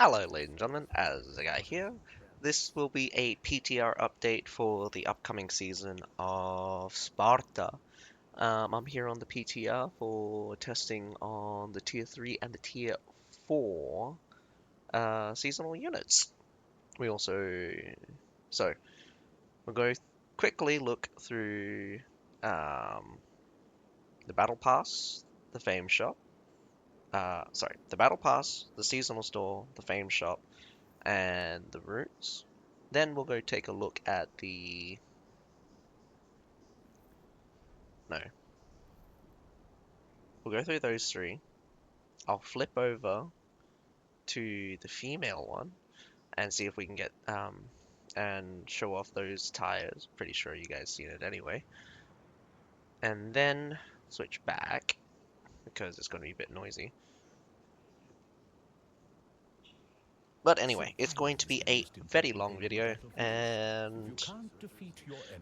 Hello, ladies and gentlemen, as the guy here. This will be a PTR update for the upcoming season of Sparta. I'm here on the PTR for testing on the Tier 3 and the Tier 4 seasonal units. We also, so we'll go quickly look through um, the Battle Pass, the Fame Shop, the Battle Pass, the Seasonal Store, the Fame Shop, and the runes. Then we'll go take a look at the... No. We'll go through those three. I'll flip over to the female one and see if we can get and show off those tires. Pretty sure you guys seen it anyway. And then switch back because it's going to be a bit noisy. But anyway, it's going to be a very long video and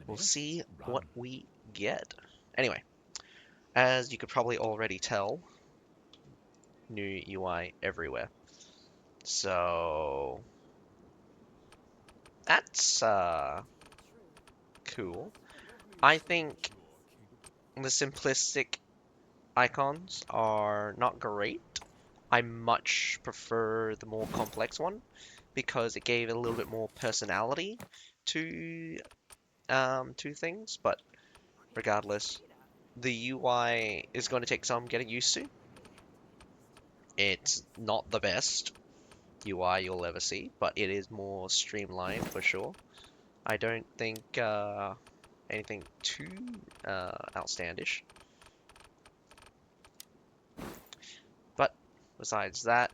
we'll see what we get. Anyway, as you could probably already tell, new UI everywhere. So that's cool. I think the simplistic icons are not great. I much prefer the more complex one because it gave a little bit more personality to things, but regardless, the UI is going to take some getting used to. It's not the best UI you'll ever see, but it is more streamlined for sure. I don't think anything too outstandish. But besides that,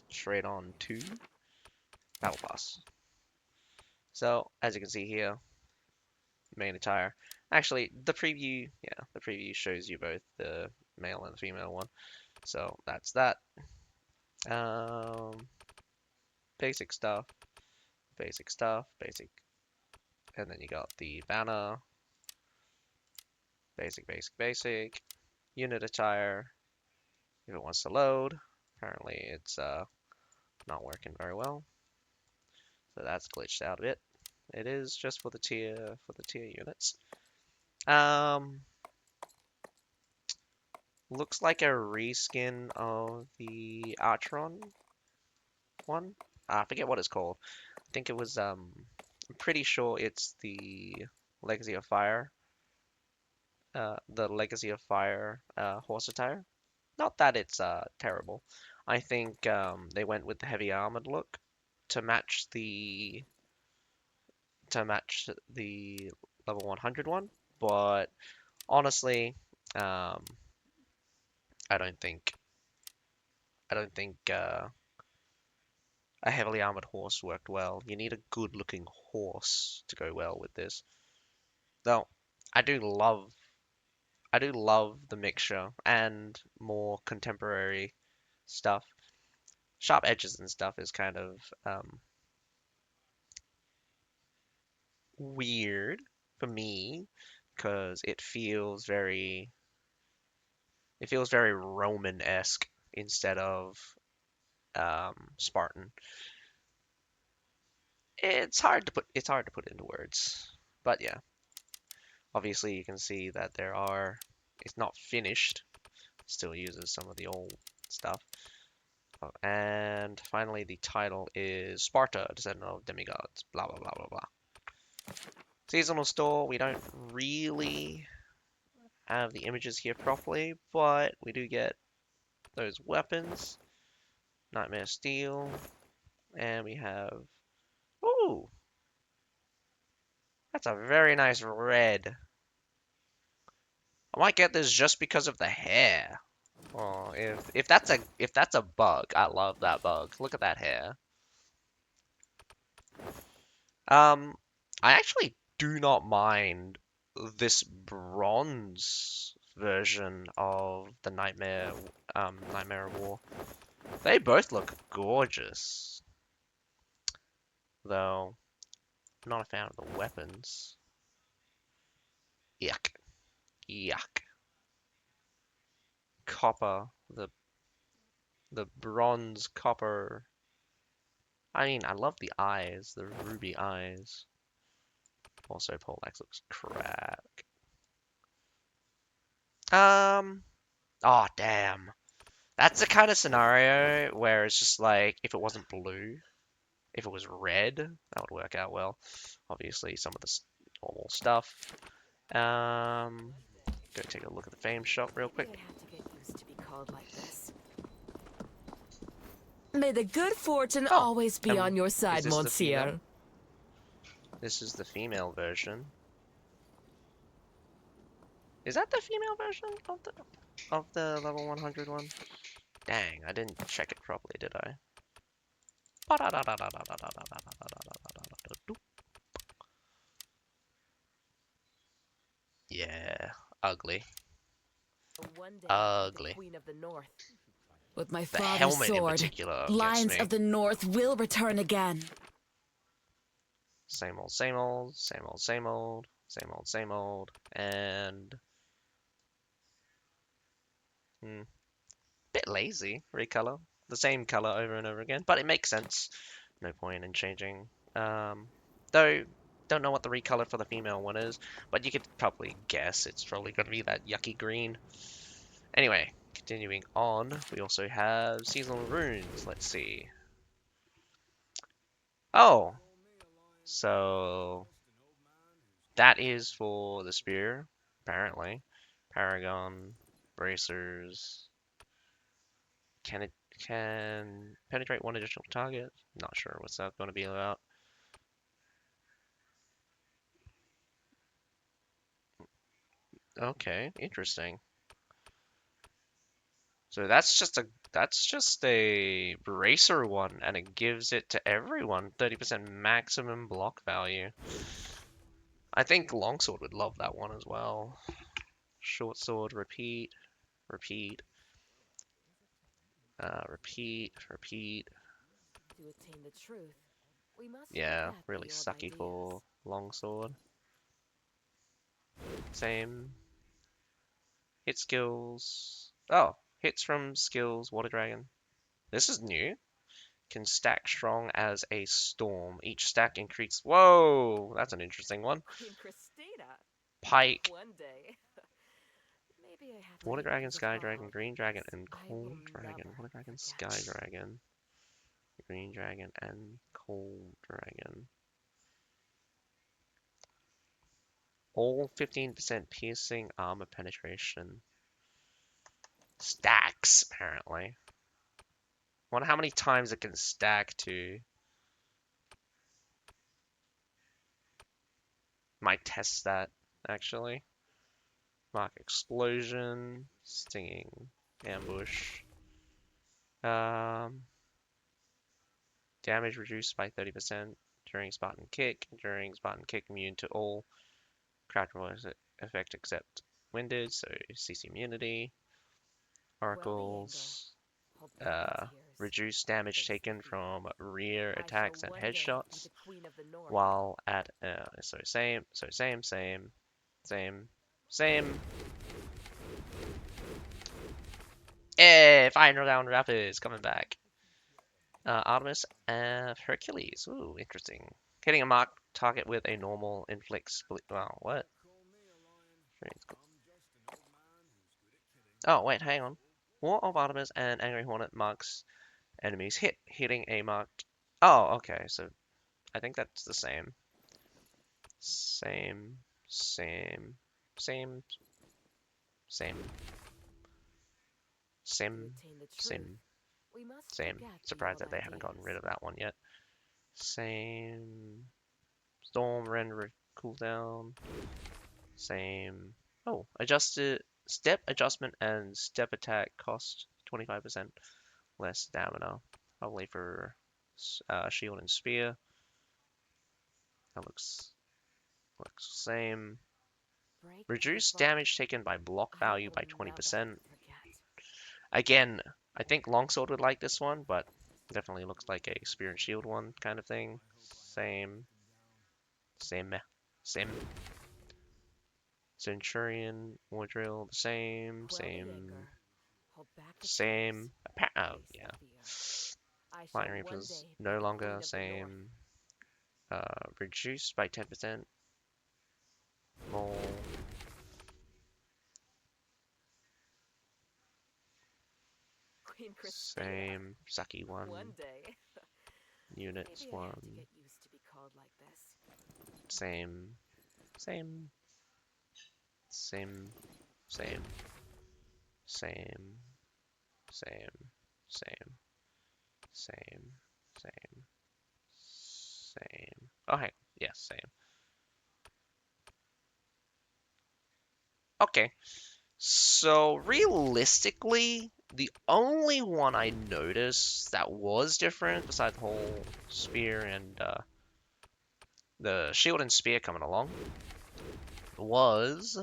straight on to Battle Pass. So as you can see here, main attire. Actually, the preview shows you both the male and the female one. So that's that. Um, basic stuff, basic stuff, basic, and then you got the banner, basic, basic, basic, unit attire. If it wants to load, apparently it's not working very well, so that's glitched out a bit. It is just for the tier units. Um, looks like a reskin of the Archeron one. I forget what it's called. I think it was I'm pretty sure it's the Legacy of Fire. The Legacy of Fire horse attire. Not that it's terrible. I think they went with the heavy armored look to match the level 100 one, but honestly, um, I don't think a heavily armored horse worked well. You need a good looking horse to go well with this. Though I do love the mixture and more contemporary stuff. Sharp edges and stuff is kind of weird for me because it feels very Roman-esque instead of Spartan. It's hard to put into words. But yeah, obviously you can see that it's not finished. Still uses some of the old stuff. Oh, and finally the title is Sparta, Descendant of Demigods, blah blah blah blah blah. Seasonal store, we don't really have the images here properly, but we do get those weapons. Nightmare Steel, and we have... Ooh! That's a very nice red. I might get this just because of the hair. Oh, if that's a bug, I love that bug. Look at that hair. Um, I actually do not mind this bronze version of the Nightmare War. They both look gorgeous, though I'm not a fan of the weapons. Yuck. Yuck. Copper, the The bronze copper. I mean, I love the eyes, the ruby eyes. Also, Poleaxe looks crack. Oh, damn. That's the kind of scenario where it's just like, if it wasn't blue, if it was red, that would work out well. Obviously, some of the normal stuff. Go take a look at the fame shop real quick. Maybe I have to get used to be called like this. May the good fortune Oh, always be on your is side, this the female? Monsieur. This is the female version. Is that the female version of the level 100 one? Dang, I didn't check it properly, did I? Yeah, ugly. One day I'll be the Ugly. Queen of the North. With my The father's helmet in sword, particular gets Lions me. of the North will return again. Same old, same old, same old, same old, same old, same old, and bit lazy recolor. The same color over and over again, but it makes sense. No point in changing. Though, don't know what the recolor for the female one is, but you could probably guess it's probably going to be that yucky green. Anyway, continuing on, we also have seasonal runes. Let's see. Oh, so that is for the spear, apparently. Paragon, bracers. Can penetrate one additional target? Not sure what's that going to be about. Okay, interesting. So that's just a bracer one, and it gives it to everyone 30% maximum block value. I think longsword would love that one as well. Short sword, repeat, repeat, repeat. To attain the truth, we must Yeah, forget really the old sucky for ideas. longsword. Same. Hit skills. Oh, hits from skills, Water Dragon. This is new. Can stack strong as a storm. Each stack increases. Whoa, that's an interesting one. Queen Christina. Pike, One day. Maybe I have Water many Dragon, things to Sky fall Dragon, out Green like Dragon, this. and I will Cold Dragon. never Water Dragon, forget. Sky Dragon, Green Dragon, and Cold Dragon. All 15% piercing armor penetration. Stacks, apparently. Wonder how many times it can stack to. Might test that, actually. Mark explosion, stinging ambush. Um, damage reduced by 30% during Spartan kick. During Spartan kick, immune to all crouch voice effect except winded, so CC immunity. Wealthy anger. Oracles. Hold back the tears. Reduce damage Face taken defeat. from rear I shall attacks and one day be headshots the Queen of the North. while at same. Final round rapids coming back. Artemis and Hercules. Ooh, interesting. Hitting a marked target with a normal inflicts split. Wow, what? Oh, wait, hang on. War of Artemis and Angry Hornet marks enemies hitting a marked. Oh, okay, so I think that's the same. Same, same, same, same, To same, attain the truth, same, we must same. forget the Surprised old that they haven't gotten ideas. rid of that one yet. Same. Storm render cooldown. Same. Oh, adjusted step adjustment and step attack cost 25% less stamina. Probably for shield and spear. That looks same. Break the Reduce fall. damage taken by block I value will by never 20%. forget. Again, I think longsword would like this one, but definitely looks like a spear and shield one kind of thing. Same, same, same. Centurion, war drill, the same, Quell the same, anger. Hold back the tears. same. Oh, Face yeah. the fear. I Flying shall one Reapers day be no the longer queen of the north. same. Reduced by 10%. More. Queen Christina. Same. Saki 1. One day. Units Maybe I have to 1. get used to be called like this. Same. Same. Same. Same. Same. Same. Same. Same. Same. Same. Oh, hey. Yes, same. Okay. So realistically, the only one I noticed that was different, besides the whole spear and the shield and spear coming along, was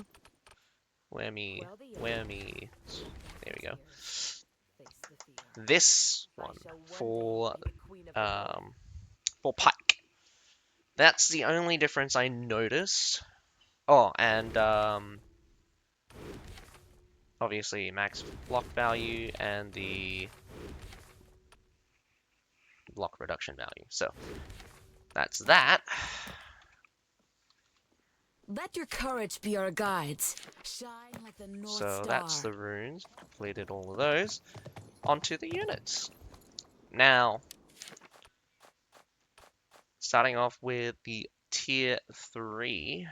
whammy, Quell the anger. whammy. Wipe There the we go. tears. Face the fear. This I one shall one day for be the queen of the north. um Pike. That's the only difference I noticed. Oh, and obviously max block value and the block reduction value. So that's that. Let your courage be our guides. Shine like the North So that's Star. the runes. Completed all of those. Onto the units. Now, starting off with the tier 3.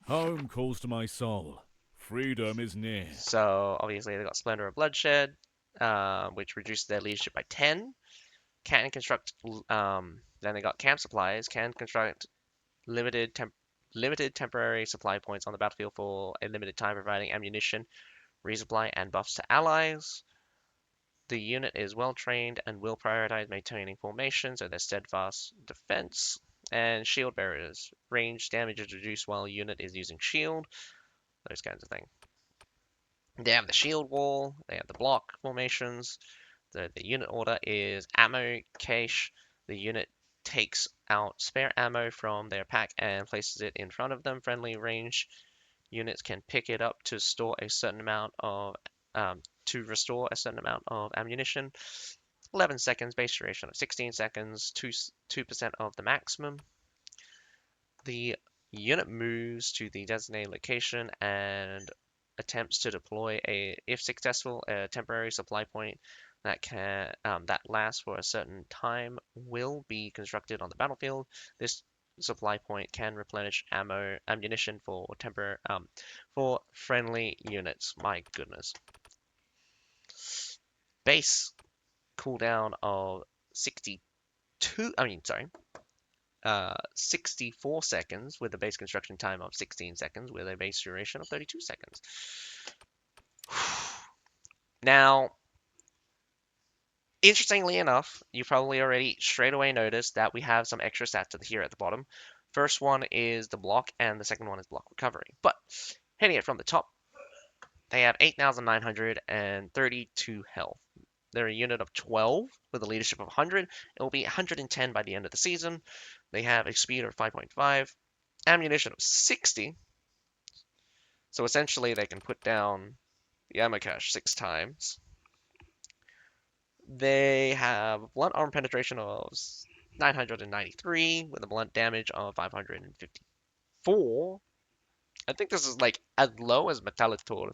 Home calls to my soul. Freedom is near. So obviously they got Splendor of Bloodshed, which reduced their leadership by 10. Can construct. Then they got Camp Supplies. Can construct limited limited temporary supply points on the battlefield for a limited time, providing ammunition, resupply, and buffs to allies. The unit is well trained and will prioritize maintaining formation, so they're steadfast defense. And shield bearers. Range damage is reduced while unit is using shield. Those kinds of things. They have the shield wall. They have the block formations. The unit order is ammo cache. The unit takes out spare ammo from their pack and places it in front of them. Friendly range units can pick it up to store a certain amount of to restore a certain amount of ammunition. 11 seconds, base duration of 16 seconds, 2% of the maximum. The unit moves to the designated location and attempts to deploy if successful, a temporary supply point that lasts for a certain time will be constructed on the battlefield. This supply point can replenish ammunition for friendly units. My goodness. Base cooldown of 62. I mean, sorry. 64 seconds with a base construction time of 16 seconds with a base duration of 32 seconds. Now, interestingly enough, you probably already straight away noticed that we have some extra stats here at the bottom. First one is the block, and the second one is block recovery. But hitting it from the top, they have 8,932 health. They're a unit of 12 with a leadership of 100. It will be 110 by the end of the season. They have a speed of 5.5, ammunition of 60. So essentially, they can put down the ammo cache 6 times. They have blunt armor penetration of 993 with a blunt damage of 554. I think this is like as low as Metallitor.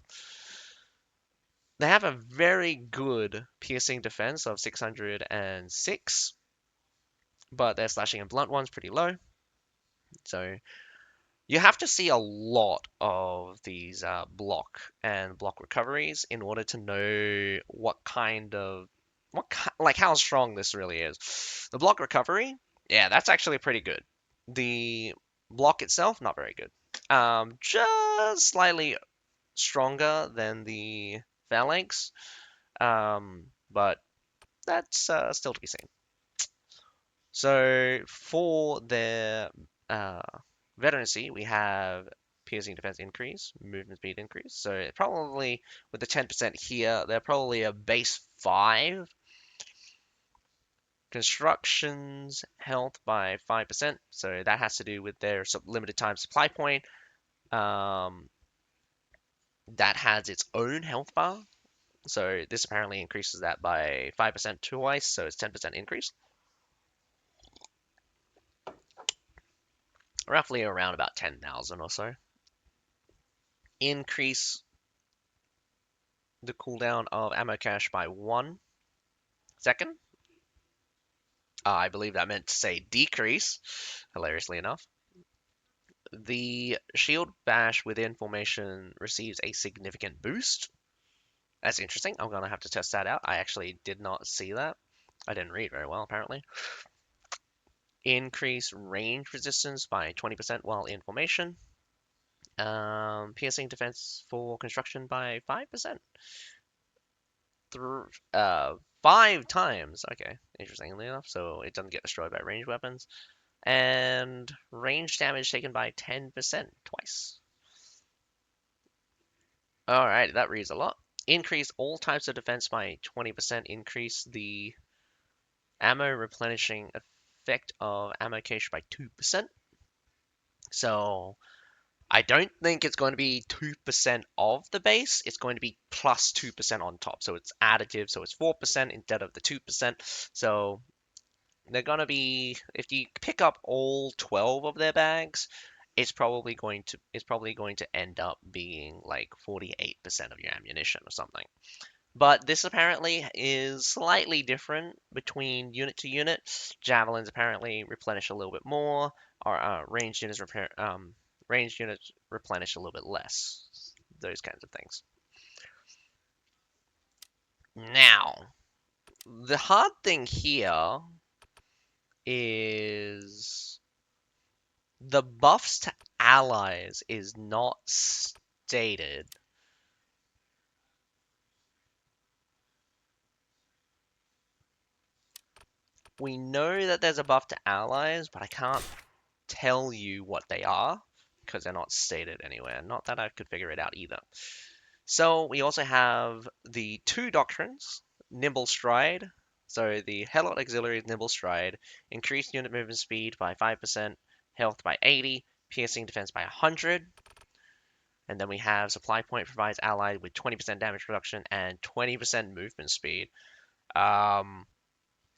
They have a very good piercing defense of 606, but their slashing and blunt one's pretty low. So you have to see a lot of these block and block recoveries in order to know what kind of like how strong this really is. The block recovery, yeah, that's actually pretty good. The block itself, not very good. Just slightly stronger than the phalanx, but that's still to be seen. So for their uh, veterancy, we have piercing defense increase, movement speed increase. So probably with the 10% here, they're probably a base 5. Constructions health by 5%. So that has to do with their limited time supply point. Um, that has its own health bar. So this apparently increases that by 5% twice, so it's 10% increase. Roughly around about 10,000 or so. Increase the cooldown of ammo cache by 1 second. I believe that meant to say decrease, hilariously enough. The shield bash within formation receives a significant boost. That's interesting. I'm going to have to test that out. I actually did not see that. I didn't read very well, apparently. Increase range resistance by 20% while in formation. Piercing defense for construction by 5%. 5 times. Okay, interestingly enough. So it doesn't get destroyed by ranged weapons. And range damage taken by 10% twice. Alright, that reads a lot. Increase all types of defense by 20%. Increase the ammo replenishing effect of ammo cache by 2%. So I don't think it's going to be 2% of the base. It's going to be plus 2% on top. So it's additive. So it's 4% instead of the 2%. So they're going to be, if you pick up all 12 of their bags, it's probably going to end up being like 48% of your ammunition or something. But this apparently is slightly different between unit to unit. Javelins apparently replenish a little bit more, or ranged units replenish a little bit less. Those kinds of things. Now, the hard thing here is the buffs to allies is not stated. We know that there's a buff to allies, but I can't tell you what they are because they're not stated anywhere. Not that I could figure it out either. So we also have the two doctrines, Nimble Stride. So the Helot Auxiliaries Nimble Stride, increased unit movement speed by 5%, health by 80, piercing defense by 100. And then we have Supply Point provides allied with 20% damage reduction and 20% movement speed.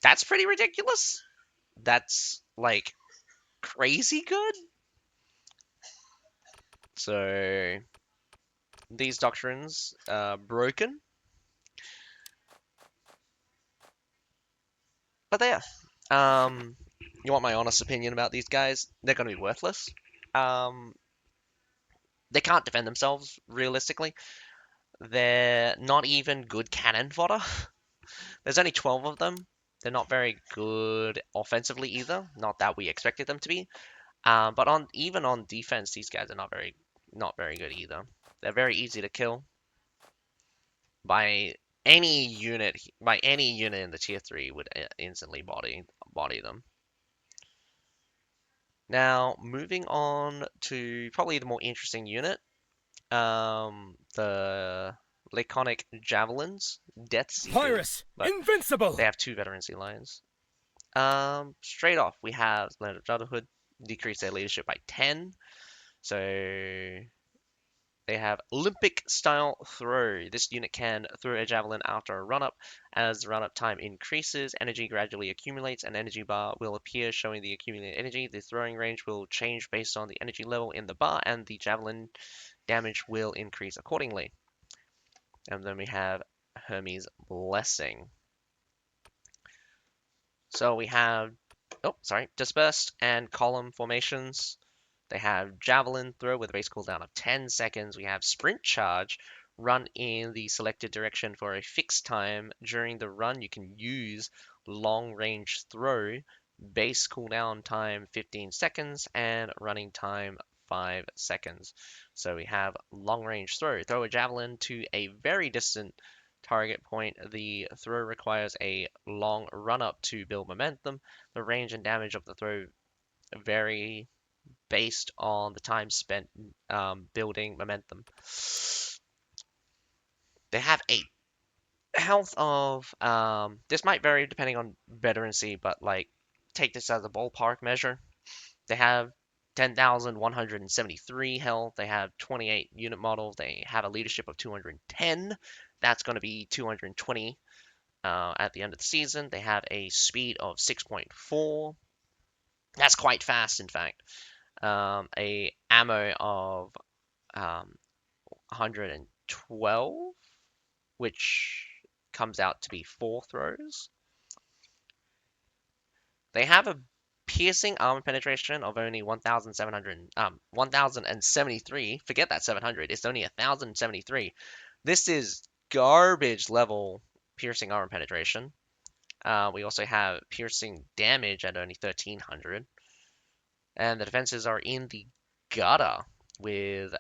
That's pretty ridiculous. That's like crazy good. So these doctrines are broken, but they are. You want my honest opinion about these guys? They're going to be worthless. Um, they can't defend themselves realistically. They're not even good cannon fodder. There's only 12 of them. They're not very good offensively either. Not that we expected them to be. But even on defense, these guys are not very good either. They're very easy to kill by any unit. By any unit in the tier 3 would instantly body them. Now, moving on to probably the more interesting unit, the Laconic Javelins, Death Seekers, Pyrrhus, but invincible! they have 2 veterancy lines. Straight off, we have Land of Brotherhood, decrease their leadership by 10. So they have Olympic style throw. This unit can throw a javelin after a run up. As the run up time increases, energy gradually accumulates. An energy bar will appear showing the accumulated energy. The throwing range will change based on the energy level in the bar, and the javelin damage will increase accordingly. And then we have Hermes Blessing. So we have, dispersed and column formations. They have Javelin Throw with a base cooldown of 10 seconds. We have Sprint Charge, run in the selected direction for a fixed time. During the run, you can use Long Range Throw, base cooldown time 15 seconds, and running time 5 seconds. So we have Long Range Throw. Throw a javelin to a very distant target point. The throw requires a long run up to build momentum. The range and damage of the throw vary based on the time spent building momentum. They have a health of this might vary depending on veterancy, but like take this as a ballpark measure. They have 10,173 health. They have 28 unit models. They have a leadership of 210. That's going to be 220 at the end of the season. They have a speed of 6.4. That's quite fast, in fact. A ammo of 112, which comes out to be 4 throws. They have a piercing armor penetration of only 1,073. Forget that 700. It's only 1,073. This is garbage level piercing armor penetration. We also have piercing damage at only 1,300. And the defenses are in the gutter with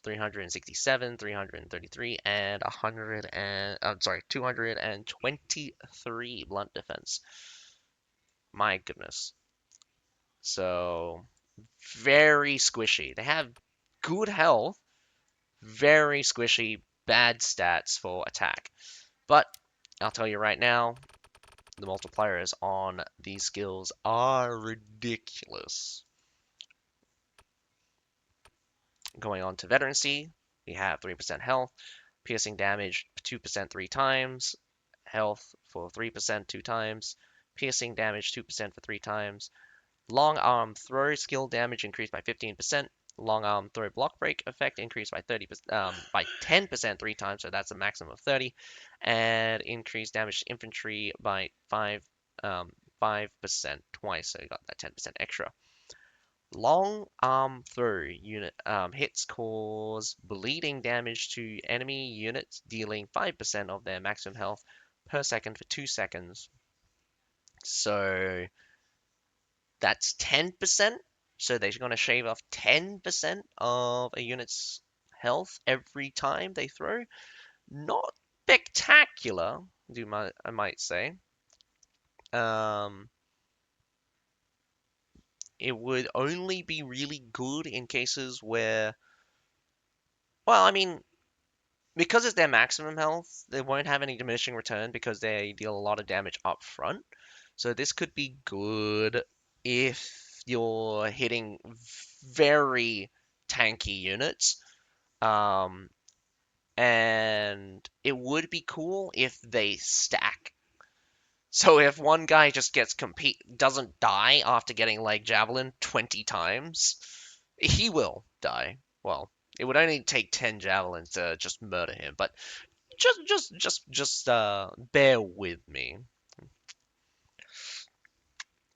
367, 333, and 223 blunt defense. My goodness. So very squishy. They have good health, very squishy, bad stats for attack. But I'll tell you right now, the multipliers on these skills are ridiculous. Going on to veterancy, we have 3% health, piercing damage 2% 3 times, health for 3% 2 times, piercing damage 2% for 3 times, long arm throw skill damage increased by 15%, long arm throw block break effect increased by 10% 3 times, so that's a maximum of 30, and increased damage to infantry by 5% twice, so you got that 10% extra. Long arm throw unit hits cause bleeding damage to enemy units, dealing 5% of their maximum health per second for 2 seconds. So that's 10%. So they're going to shave off 10% of a unit's health every time they throw. Not spectacular, I might say. It would only be really good in cases where, well, I mean, because it's their maximum health, they won't have any diminishing return because they deal a lot of damage up front. So this could be good if you're hitting very tanky units. And it would be cool if they stack. So if one guy just doesn't die after getting like javelin 20 times, he will die. Well, it would only take 10 javelins to just murder him, but just bear with me.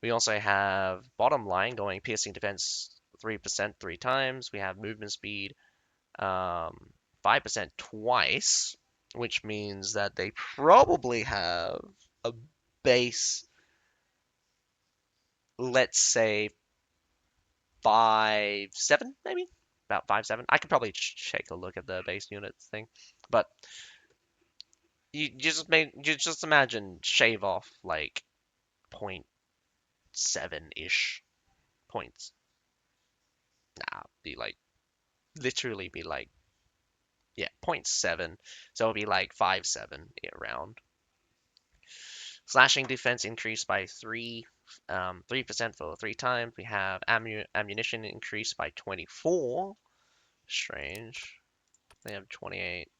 We also have bottom line going piercing defense 3% 3 times. We have movement speed 5% twice, which means that they probably have a base, let's say 5-7 maybe, about 5-7. I could probably take a look at the base units thing, but you just imagine shave off like 0.7 ish points. Nah, be like literally be like, yeah, 0.7. So it'll be like 5-7 around. Slashing defense increased by 3% for 3 times. We have ammunition increased by 24. Strange. They have 28.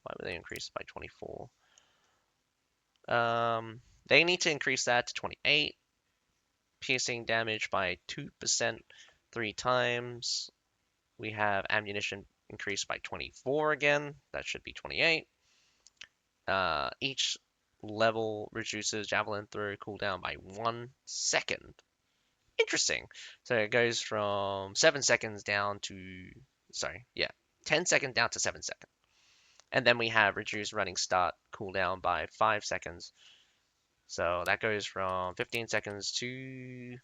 Why would they increase by 24? They need to increase that to 28. Piercing damage by 2% 3 times. We have ammunition increased by 24 again. That should be 28. Each level reduces javelin throw cooldown by 1 second. Interesting. So it goes from 7 seconds down to, 10 seconds down to 7 seconds. And then we have reduced running start cooldown by 5 seconds. So that goes from 15 seconds to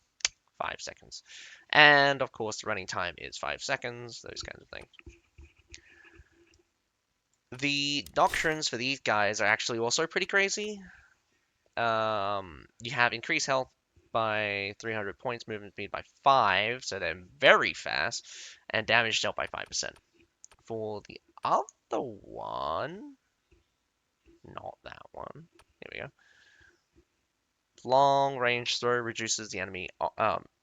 5 seconds. And of course, the running time is 5 seconds, those kinds of things. The doctrines for these guys are actually also pretty crazy. You have increased health by 300 points, movement speed by 5, so they're very fast, and damage dealt by 5%. For the other one, not that one, here we go. Long range throw reduces the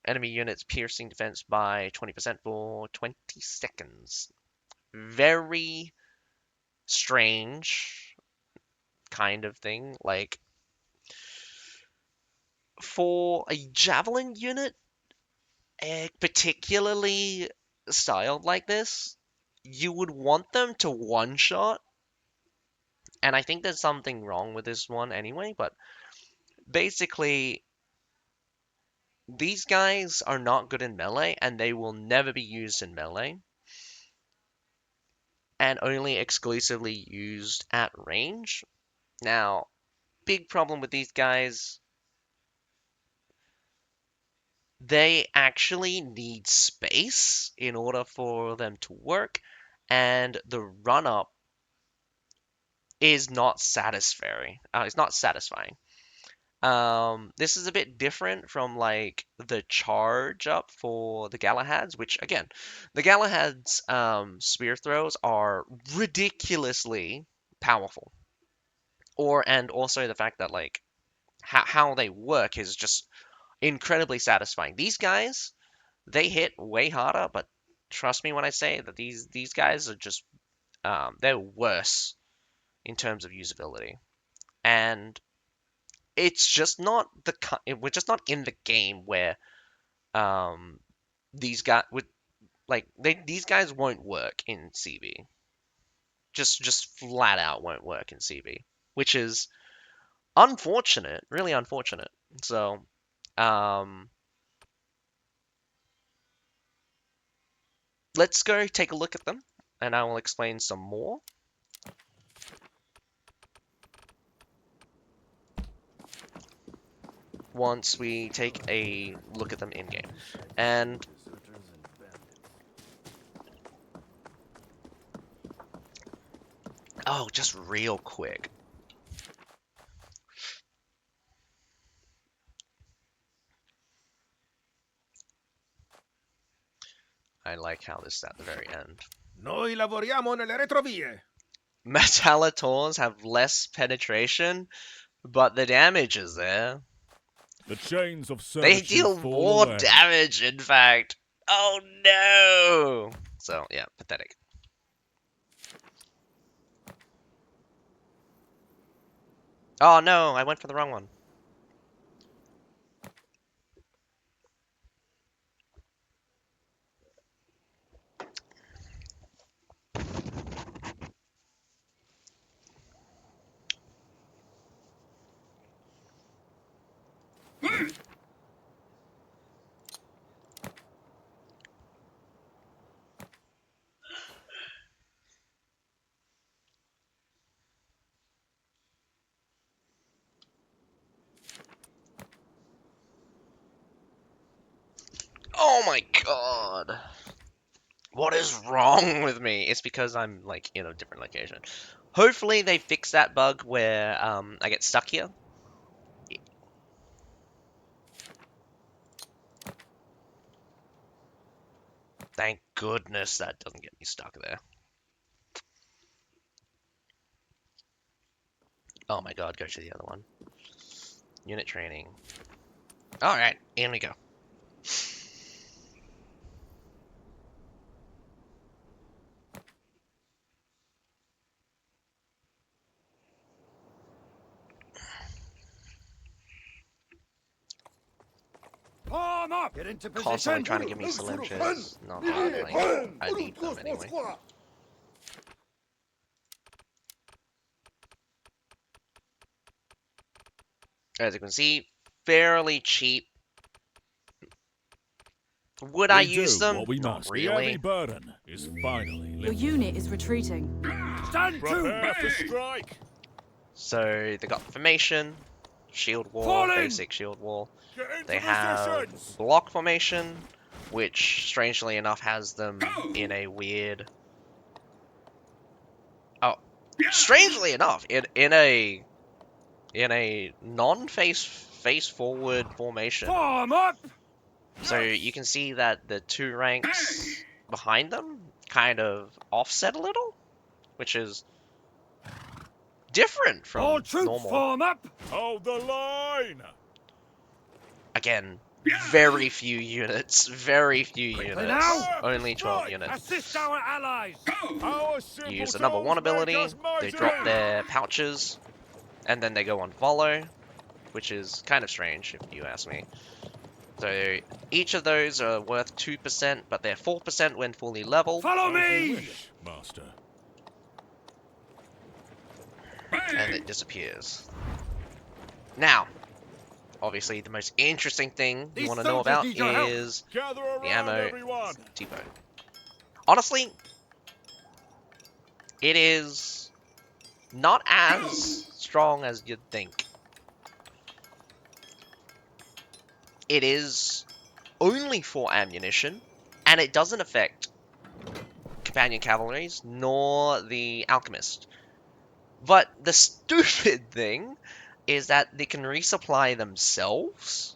enemy units piercing defense by 20% for 20 seconds. Very strange kind of thing. Like, for a javelin unit, particularly styled like this, you would want them to one-shot, and I think there's something wrong with this one anyway, but basically, these guys are not good in melee, and they will never be used in melee, and only exclusively used at range. Now, big problem with these guys, they actually need space in order for them to work, and the run-up is not satisfying. It's not satisfying. This is a bit different from like the charge up for the Galahads, which again, the Galahad's spear throws are ridiculously powerful. And also the fact that like how they work is just incredibly satisfying. These guys, they hit way harder, but trust me when I say that these guys are just they're worse in terms of usability. And it's just not we're just not in the game where um these guys would like these guys won't work in CB. Just flat out won't work in CB, which is unfortunate, really unfortunate. So, um let's go take a look at them and I will explain some more. Once we take a look at them in game. And oh, just real quick. I like how this is at the very end. Noi lavoriamo nelle retrovie. Metallators have less penetration, but the damage is there. The chains of They servitude deal fall more away. damage, in fact. Oh no! So, yeah, pathetic. Oh no, I went for the wrong one. Oh my god. What is wrong with me? It's because I'm, like, in a different location. Hopefully they fix that bug where, I get stuck here. Thank goodness that doesn't get me stuck there. Oh my god, go to the other one. Unit training. Alright, in we go. Form up! Get into position. Constantly trying to give me cylinders. Not that, like, I need them anyway. As you can see, fairly cheap. Would I We use do them? what we Not must. The heavy really. burden is finally Your lifted. unit is retreating. Stand Prepare to to me! strike. So they got formation, shield wall, Fall in! basic shield wall. Get into They have positions. block formation, which strangely enough has them in a weird. Oh, strangely enough, in a non-face forward formation. Form up! So you can see that the two ranks behind them kind of offset a little, which is different All from troops normal. form up! Hold the line. Again, very few units. Very few Quickly units. now. Only 12 units. Assist our allies. Our Use the number 1 ability. They drop their pouches. And then they go on follow. Which is kind of strange, if you ask me. So each of those are worth 2%, but they're 4% when fully leveled. Follow me. Master. And it disappears. Now, obviously the most interesting thing you These want to know soldiers about need your help. is Gather the around, ammo everyone. depot. Honestly, it is not as strong as you'd think. It is only for ammunition, and it doesn't affect companion cavalries nor the alchemist. But the stupid thing is that they can resupply themselves.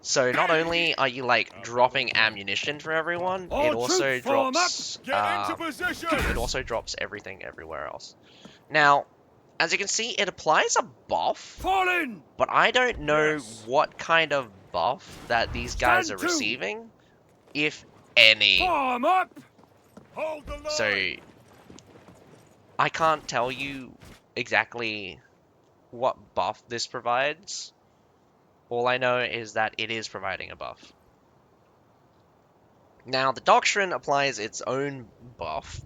So not only are you like dropping ammunition for everyone, All it also troops form up. drops Get into position. it also drops everything everywhere else. Now, as you can see, it applies a buff, Fall in. but I don't know Yes. what kind of buff that these guys are Stand to. receiving, if any. Form up. Hold the line. So I can't tell you exactly what buff this provides. All I know is that it is providing a buff. Now, the Doctrine applies its own buff,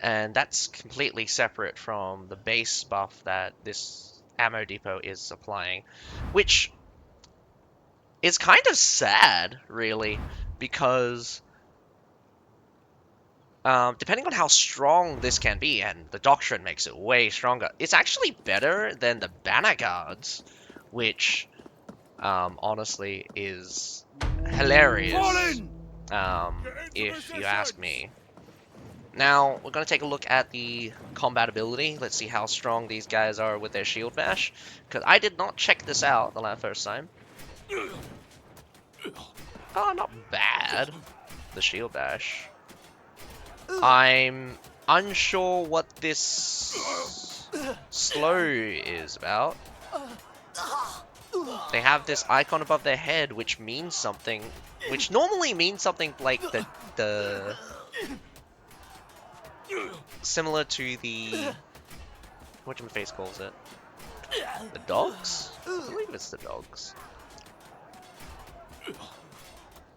and that's completely separate from the base buff that this ammo depot is applying, which is kind of sad, really, because depending on how strong this can be, and the Doctrine makes it way stronger, it's actually better than the Banner Guards, which honestly is hilarious, Fall in. if you ask me. Now, we're going to take a look at the combat ability. Let's see how strong these guys are with their shield bash, because I did not check this out the first time. Oh, not bad, the shield bash. I'm unsure what this slow is about. They have this icon above their head, which means something, which normally means something like the similar to the whatchamacallit calls it, the dogs. I believe it's the dogs.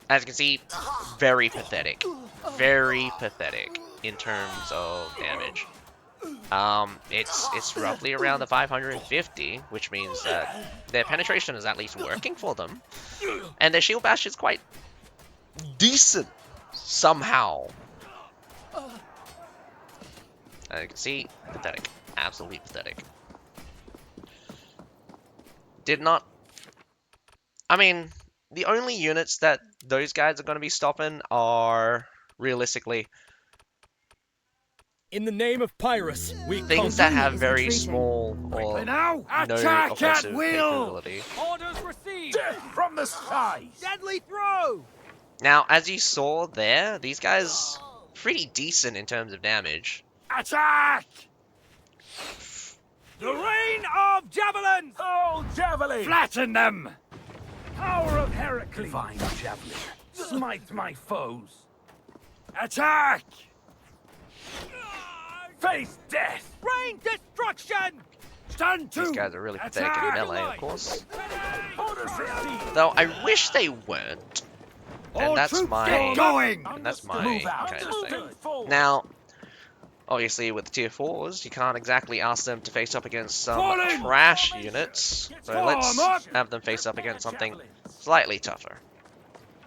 As you can see, very pathetic in terms of damage. It's roughly around the 550, which means that their penetration is at least working for them, and their shield bash is quite decent somehow. As you can see, pathetic, absolutely pathetic. I mean, the only units that those guys are going to be stopping are realistically In the name of Pyrrhus, we things come. that have is very retreating. small or Quickly now. no Attack at offensive will. capability. Orders received. Death from the skies. Deadly throw. Now, as you saw there, these guys pretty decent in terms of damage. Attack. The rain of javelins. Oh, javelin. Flatten them. Power of Heracles. Divine javelin. Smite my foes. Attack. Face death. Rain destruction. Stand to. These guys are really pathetic in Attack. melee, of course. Orders received. Though I wish they weren't. All And that's troops my get going. and that's my Move out. kind of thing. Forward. Now, obviously with tier 4s, you can't exactly ask them to face up against some Fall in. trash units. So Form let's up. have them face up against something slightly tougher.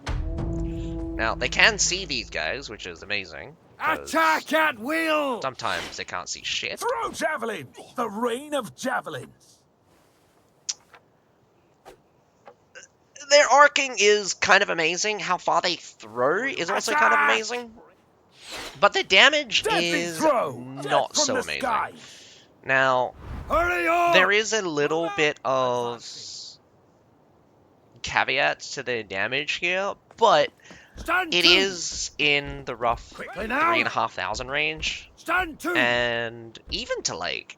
Now, they can see these guys, which is amazing. 'Cause Attack at will! sometimes they can't see shit. Throw javelin! The rain of javelins! Their arcing is kind of amazing. How far they throw is also kind of amazing. But the damage Deadly is throw! not Death from so the amazing. skies. Now, Hurry up! there is a little bit of caveats to their damage here, but Stand it to. is in the rough Quickly now! 3,500 range, Stand to! and even to like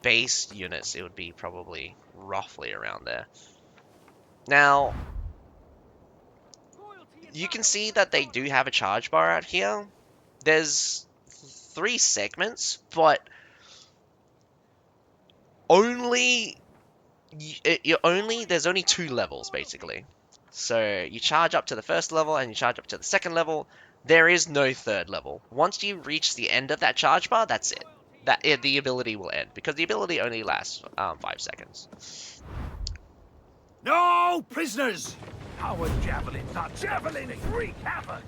base units, it would be probably roughly around there. Now, you can see that they do have a charge bar out here. There's 3 segments, but only there's only 2 levels basically. So you charge up to the first level and you charge up to the second level. There is no third level. Once you reach the end of that charge bar, that's it. The ability will end because the ability only lasts 5 seconds. No prisoners! Our javelins are javelins wreak havoc!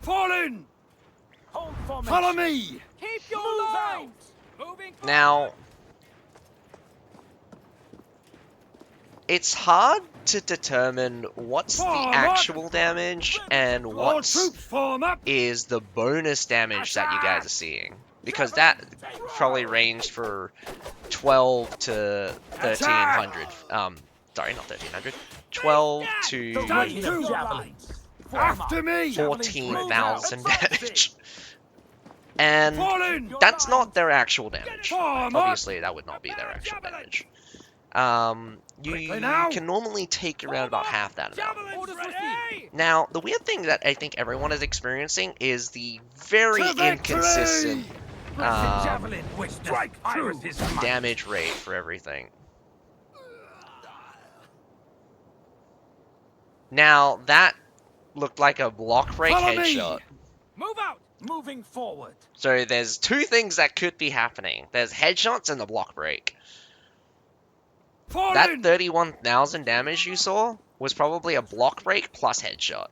Fallen! Hold formation. Follow me! Keep your Move lines! Moving forward! Now, it's hard to determine what's the Form up! actual damage and All what's troops form up! is the bonus damage that you guys are seeing. Because that probably ranged for 12 to 1300. Sorry, not 1300. 12 to Javelins! After me! 14,000 damage. And Fallen! that's not their actual damage. Form up! Obviously, that would not be their actual damage. You Quickly now. can normally take around about half that amount. Javelins Orders received! Now, the weird thing that I think everyone is experiencing is the very To victory! inconsistent Javelin, which strike true. damage rate for everything. Now, that looked like a block break Follow me. headshot. Move out! Moving forward. So there's 2 things that could be happening. There's headshots and the block break. Fallen! That 31,000 damage you saw was probably a block break plus headshot.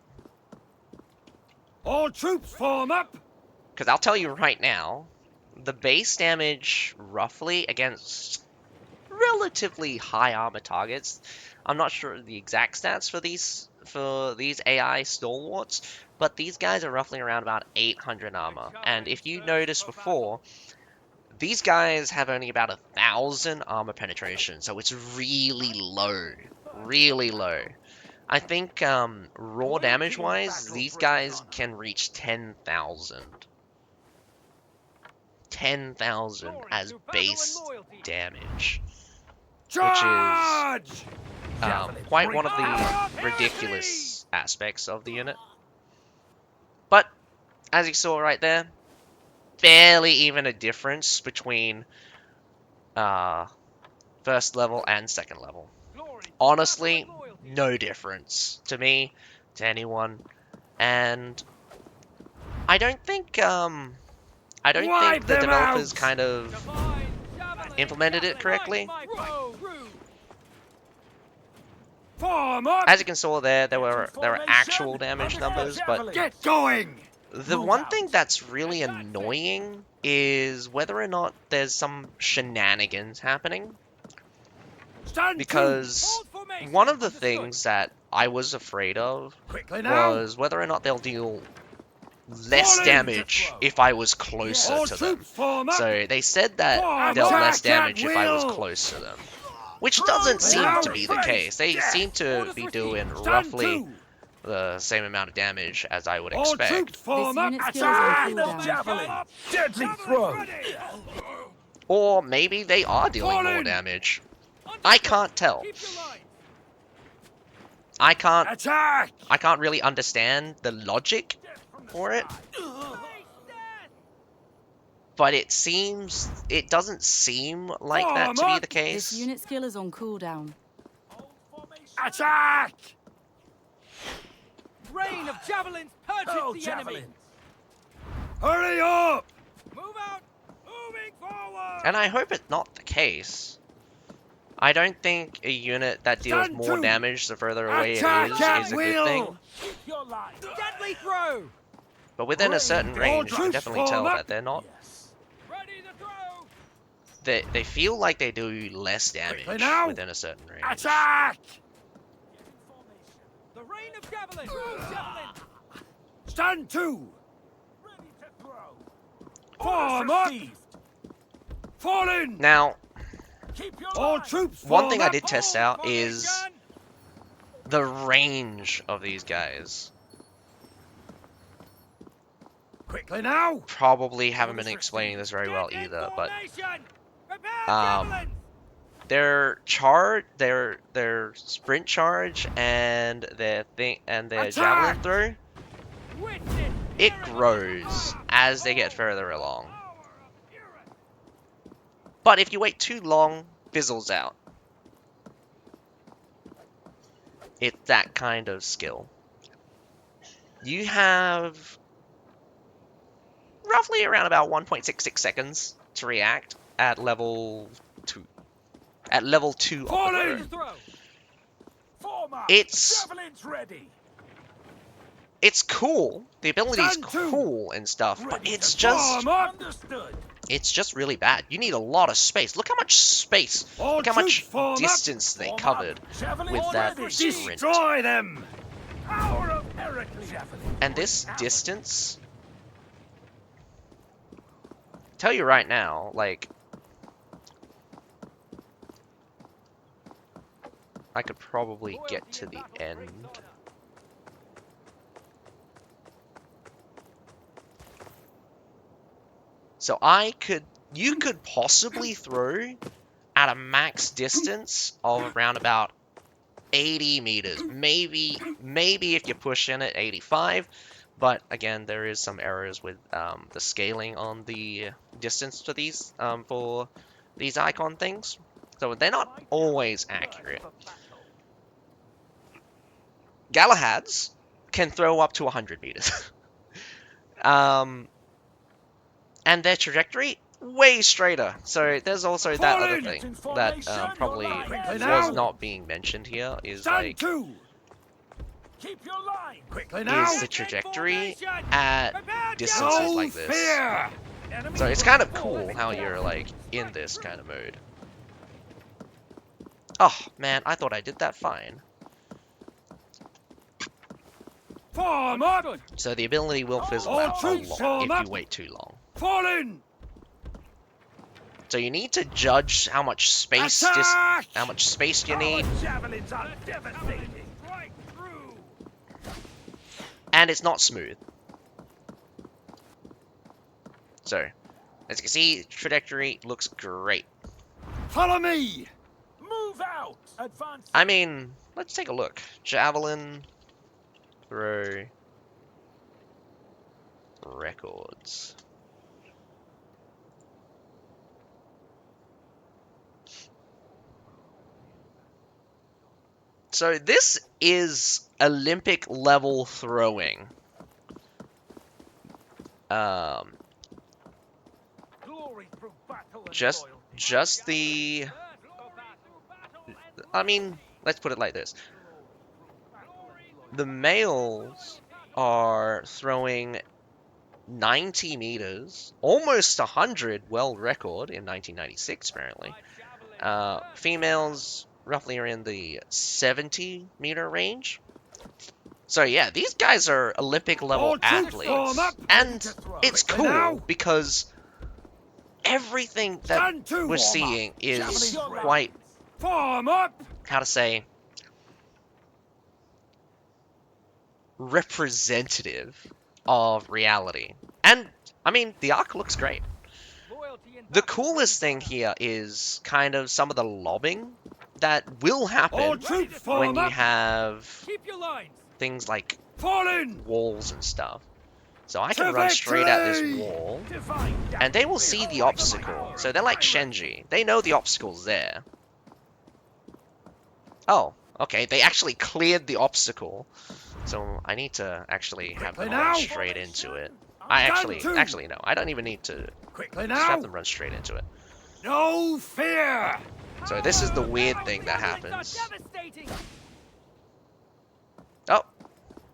All troops form up! Because I'll tell you right now, the base damage roughly against relatively high armor targets. I'm not sure the exact stats for these AI stalwarts, but these guys are roughly around about 800 armor. And if you noticed before, these guys have only about 1,000 armor penetration, so it's really low. Really low. I think raw damage wise, these guys can reach 10,000. 10,000 as base damage. Charge! Quite one of the ridiculous aspects of the unit. But, as you saw right there, barely even a difference between first level and second level. Honestly, no difference to me, to anyone, and I don't think the developers kind of implemented it correctly. Form up! As you can see there were actual damage numbers, but Get going! the one thing that's really annoying is whether or not there's some shenanigans happening. Stand Because one of the things that I was afraid of quickly now! was whether or not they'll deal less damage if I was closer All to them. troops form up! So they said that Form dealt up! less damage if I was Will. close to them. Which doesn't seem to be the case. They seem to be doing Stand roughly to. the same amount of damage as I would All expect. troops form This up! unit skill is on Attack! cooldown. Javelin! Deadly throw! Or maybe they are dealing more Fallen. damage. I can't tell. Keep your line! I Attack! can't really understand the logic for it, but it doesn't seem like that to be the This case. unit skill is on cooldown. Attack! Rain of javelins purges Hurl the enemy! javelins! Hurry up! Move out! Moving forward! And I hope it's not the case. I don't think a unit that deals Stand more to. damage the further away it Attack at is a good will. thing. Keep your line. Deadly throw! But within a certain All range, you can troops definitely tell form up. that they're not. Yes. Ready to throw! They feel like they do less damage Quickly now. within a certain range. Attack! The rain of javelins! Javelin! Stand to! Ready to throw! Form up! Fallen! Now, Keep your all troops one form thing I up. did test out Hold is formation! the range of these guys. Quickly now! probably haven't been explaining this very well Get in either, but formation! Prepare um, javelins! their sprint charge and their javelin Attack! throw, Witness it tyranny! grows as they get further along. Power of tyranny! But if you wait too long, fizzles out. It's that kind of skill. You have roughly around about 1.66 seconds to react at level 2. At level 2 of the Fall Ready throw. to throw! Form up! It's Javelins ready! cool. The ability's Stand to. cool and stuff, but Ready it's to form just up! Understood! really bad. You need a lot of space. Look how much space. All Look how troops much form up. distance they Form up. covered Javelins with that ready. sprint. Destroy them! Power of Heracles! Javelin. And this distance, tell you right now, like, I could probably get to the end. So you could possibly throw at a max distance of around about 80 meters. Maybe if you push in at 85. But again, there is some errors with the scaling on the distance for these icon things. So they're not always accurate. Galahads can throw up to 100 meters. And their trajectory, way straighter. So there's also that other thing that probably was not being mentioned here, is like, Keep your line. Quickly now. is the trajectory at distances like this. Fear. So it's kind of cool how you're like in this kind of mode. Oh man, I thought I did that fine. Form up. So the ability will fizzle All out a troops lot form if up. you wait too long. Fall in. So you need to judge how much space Attack. you need, Our javelins are devastating. Right through! and it's not smooth. So, as you can see, trajectory looks great. Follow me. Move out. Advance. I mean, let's take a look. Javelin throw records. So this is Olympic level throwing. Glory through battle and Just toil. the, I mean, let's put it like this. The males are throwing 90 meters, almost 100 world record in 1996 apparently. Females roughly are in the 70 meter range. So yeah, these guys are Olympic level All troops athletes, form up. and Ready to throw. it's Quickly now. cool because everything that Stand to. we're Warm up. seeing is Javelins ready. quite, Form up. how to say, representative of reality. And I mean, the arc looks great. The coolest thing here is kind of some of the lobbing that will All happen troops when form you up. have Keep your lines! things like Fall in. walls and stuff. So I To can run straight at this victory! wall, Divine and they will see the obstacle. So they're like Shenji. They know the obstacle's there. Oh, okay, they actually cleared the obstacle. So I need to actually have them Quickly run now. straight into it. I actually no, I don't even need to Quickly just have now. them run straight into it. No fear. So this is the weird thing that happens. Devastating! Oh,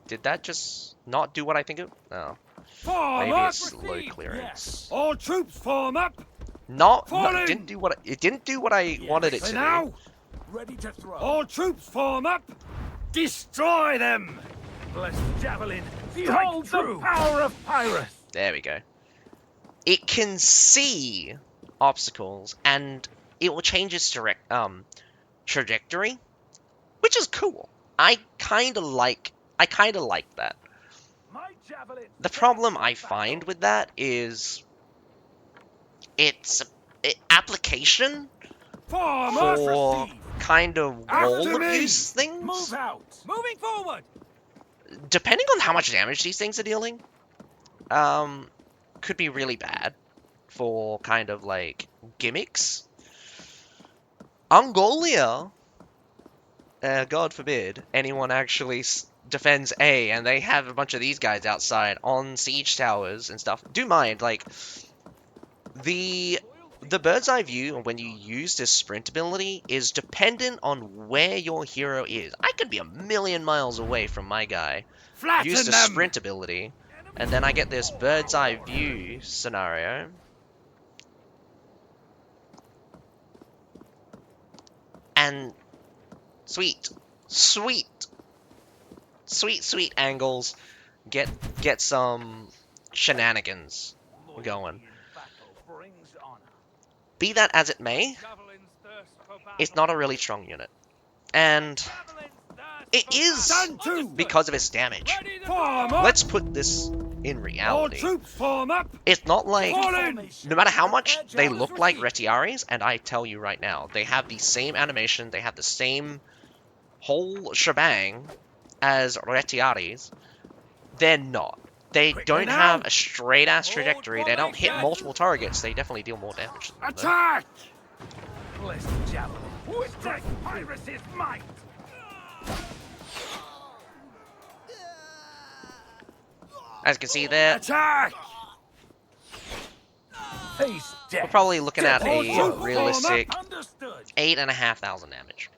did that just not do what I think it? No, Form maybe up. it's low clearance. All troops form up. No, Fall it in. didn't do what it didn't do what I wanted it to Quickly do. now. Ready to throw. All troops form up. Destroy them. Blessed javelin. Behold the power of Pyrrhus. There we go. It can see obstacles and it will change its trajectory, which is cool. I kind of like that. My the problem I find with that is its application for kind of wall abuse things. Move out. Moving forward. Depending on how much damage these things are dealing, could be really bad for kind of like gimmicks. Angolia, God forbid, anyone actually defends A and they have a bunch of these guys outside on siege towers and stuff. Do mind, like, the bird's eye view when you use this sprint ability is dependent on where your hero is. I could be a million miles away from my guy, use the sprint ability, and then I get this bird's eye view scenario. And sweet angles, get some shenanigans going. Be that as it may, Javelins thirst for battle. it's not a really strong unit. And Javelins thirst it for is battle. because of its damage. Ready to Form go. up. Let's put this in All reality. troops form up. It's not like, Fallen. no matter how much they look like Retiaris, and I tell you right now, they have the same animation, they have the same whole shebang as Retiaris, they're not. They don't have a straight-ass trajectory, they don't hit multiple targets, they definitely deal more damage than them, though. Attack! Blessed javelin. Witness Pyrrhus's might. As you can see there, Attack! Face death. we're probably looking at All troops a form realistic up. Understood. 8,500 damage.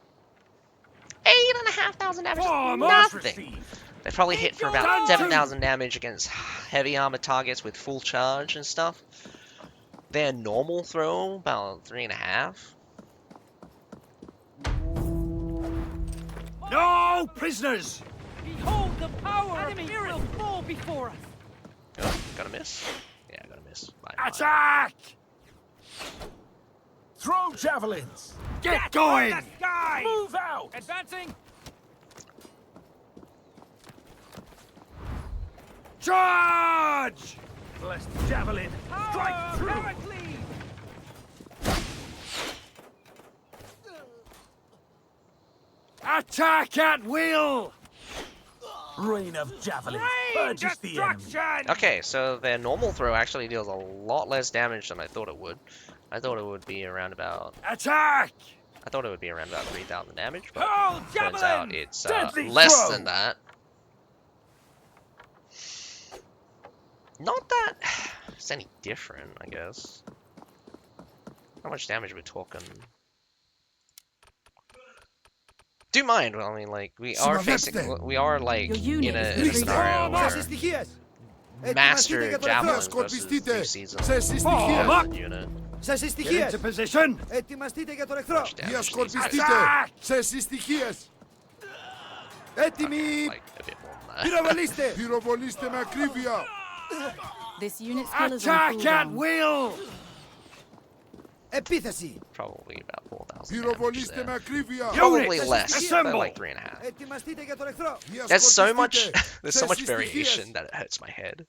8,500 damage is Form up. nothing. Received. They probably hit for about Done. 7,000 damage against heavy armor targets with full charge and stuff. Their normal throw, about 3.5. No prisoners. Behold the power of will fall before us. Oh, gotta miss? Yeah, gotta miss. Bye. Attack! Throw javelins. Get Death going. from the sky. Move out. Advancing. Charge! Blessed javelin. Power Strike of through. Heracles. Attack at will. Rain of javelins. Rain Purges the enemy. destruction. Okay, so their normal throw actually deals a lot less damage than I thought it would. I thought it would be around about... Attack! I thought it would be around about 3,000 damage, but Hurl turns out javelin. it's Deadly less throw. than that. Not that it's any different, I guess. How much damage are we talking? Do mind, well, I mean, like, we are like, Your unit in a is scenario retreating. where Master Javelins versus New Season Form up. unit. Get into position. Ετοιμαστείτε για τον εχθρό. Much damage these Διασκορπιστείτε. Attack! Σε συστοιχίες. Έτοιμοι. like a bit more than that. Πυροβολήστε. Πυροβολήστε με ακρίβεια. This unit's skill is on Attack at cooldown. will. Επίθεση. Probably about 4,000 damage Πυροβολήστε there. με ακρίβεια. Probably Units, less, but assemble. like 3.5. Ετοιμαστείτε για τον εχθρό. There's so much, there's so Σε much συστοιχίες. variation that it hurts my head.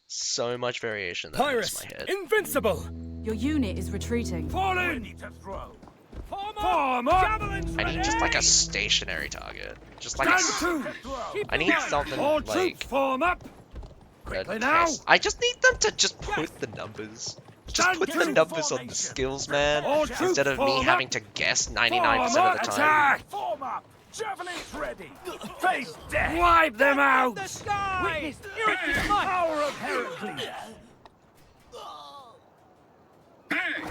So much variation that it hurts my head. invincible. Your unit is retreating. Fallen. Ready to throw. Form up. Form up. Javelins I need just like a ready. stationary target. Just like Stand a, to. Keep I need going. something All like troops form up. a Quickly now. test. I just need them to just put the numbers. Just Stand put the to numbers on the formation. skills, man. All troops Instead of me form having up. to guess 99% Form of the up. time. Attack. Form up. Javelins ready. Face death. Wipe them out. The sky. Witness Heracles' might. power of Heracles.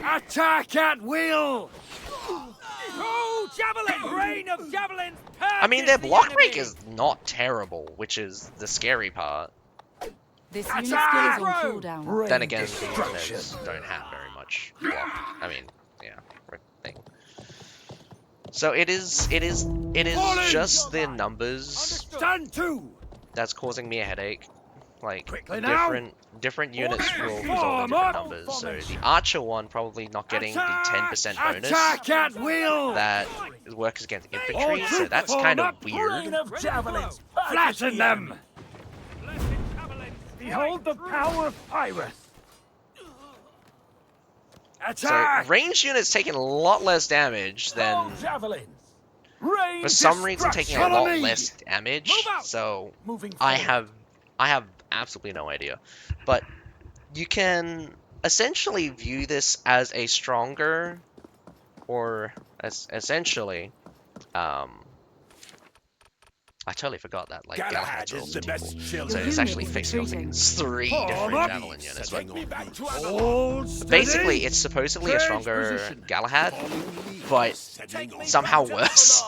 Attack at will. Oh, javelin. Rain of javelins. I mean, their purges the block enemy. rate is not terrible, which is the scary part. This unit's Attack! skill is on cooldown. Rain Then again, the destruction. units don't have very much block. I mean, yeah, thing. So it is Fallen! just the numbers Stand to. that's causing me a headache. Like Quickly now. different units will result in Form different up. numbers. So the Archer one probably not getting the 10% bonus Attack at will. that works against All infantry. So troops that's form kind of up. weird. Rain of javelins. Flatten them. Blessed Behold the power of Pyrus! So Attack! ranged units taking a lot less damage than, Call javelins! Rain for some reason, taking a destruction! lot less damage. Move out! So Moving I forward. have absolutely no idea. But you can essentially view this as a stronger, or as essentially, I totally forgot that, like, Galahads are also equal. So Your it's actually unit is facing off retreating. against 3 different up. javelin units. But Hold steady. basically, it's supposedly a Change stronger position. Galahad, but somehow worse.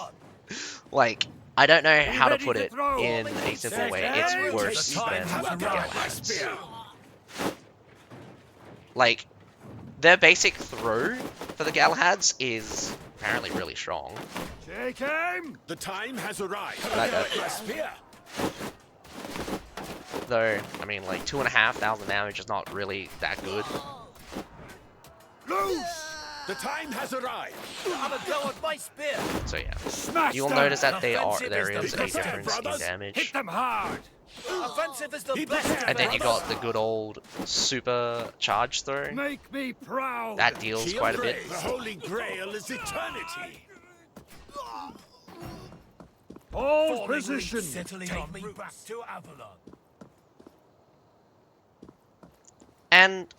Like, I don't know how to ready put to it throw. in a simple way. It's worse than the Galahads. Like, their basic throw for the Galahads is apparently really strong. Take aim! The time has arrived. Though, I mean, like, 2,500 damage is not really that good. Loose! The time has arrived. Have a go at my spear! So yeah, Smash you'll them! notice that Offensive there is is the a best. difference in Hit damage. them hard! Offensive is the best! And then you got the good old super charge throw. Make me proud! That deals quite a bit. The Holy Grail is eternity. Hold position! Settling on me back to Avalon. And